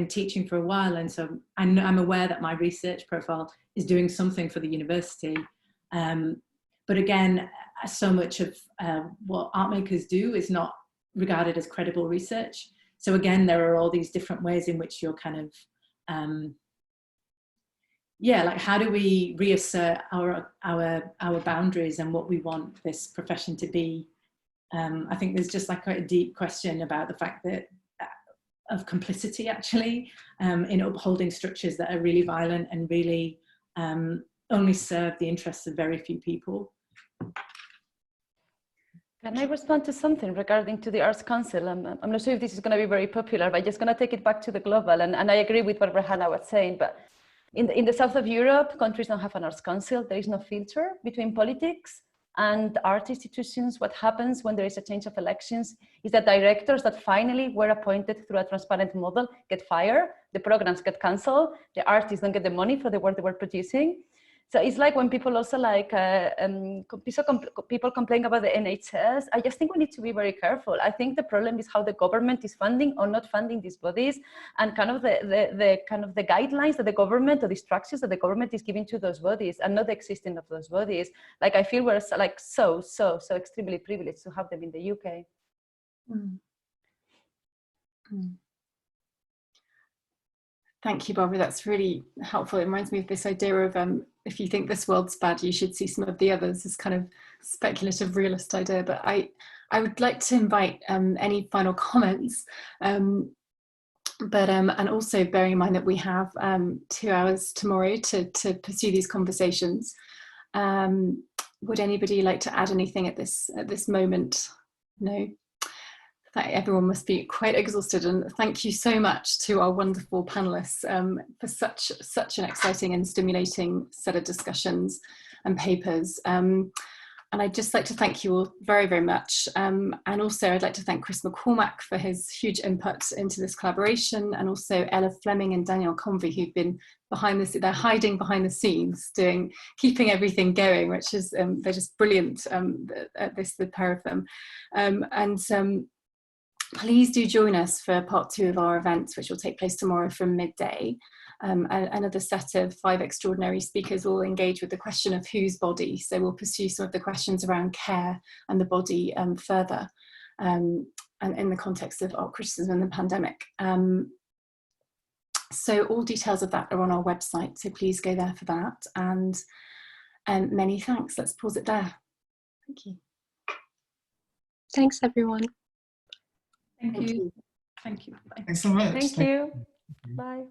teaching for a while, and so I'm aware that my research profile is doing something for the university. But again, so much of what art makers do is not regarded as credible research. So again, there are all these different ways in which you're kind of, like, how do we reassert our boundaries and what we want this profession to be? I think there's just like quite a deep question about the fact that of complicity actually in upholding structures that are really violent and really only serve the interests of very few people. Can I respond to something regarding to the Arts Council? I'm not sure if this is going to be very popular, but I'm just going to take it back to the global. And I agree with what Hannah was saying, but in the south of Europe, countries don't have an Arts Council. There is no filter between politics and art institutions. What happens when there is a change of elections is that directors that finally were appointed through a transparent model get fired, the programs get canceled, the artists don't get the money for the work they were producing. So it's like when people also like, people complain about the NHS, I just think we need to be very careful. I think the problem is how the government is funding or not funding these bodies, and kind of the guidelines that the government or the structures that the government is giving to those bodies and not the existence of those bodies. Like I feel we're like so extremely privileged to have them in the UK. Mm. Mm. Thank you, Barbara. That's really helpful. It reminds me of this idea of if you think this world's bad, you should see some of the others. This kind of speculative realist idea. But I would like to invite any final comments. And also bearing in mind that we have 2 hours tomorrow to pursue these conversations. Would anybody like to add anything at this moment? No. Everyone must be quite exhausted, and thank you so much to our wonderful panelists for such an exciting and stimulating set of discussions and papers. And I'd just like to thank you all very, very much. And also I'd like to thank Chris McCormack for his huge input into this collaboration, and also Ella Fleming and Danielle Convey, who've been they're hiding behind the scenes, keeping everything going, which is, they're just brilliant, the pair of them. Please do join us for part 2 of our events, which will take place tomorrow from midday. Another set of 5 extraordinary speakers will engage with the question of whose body. So we'll pursue some of the questions around care and the body further, and in the context of art criticism and the pandemic. So all details of that are on our website, so please go there for that. And many thanks. Let's pause it there. Thank you. Thanks, everyone. Thank you. Thank you. Bye. Thanks so much. Thank you. Bye.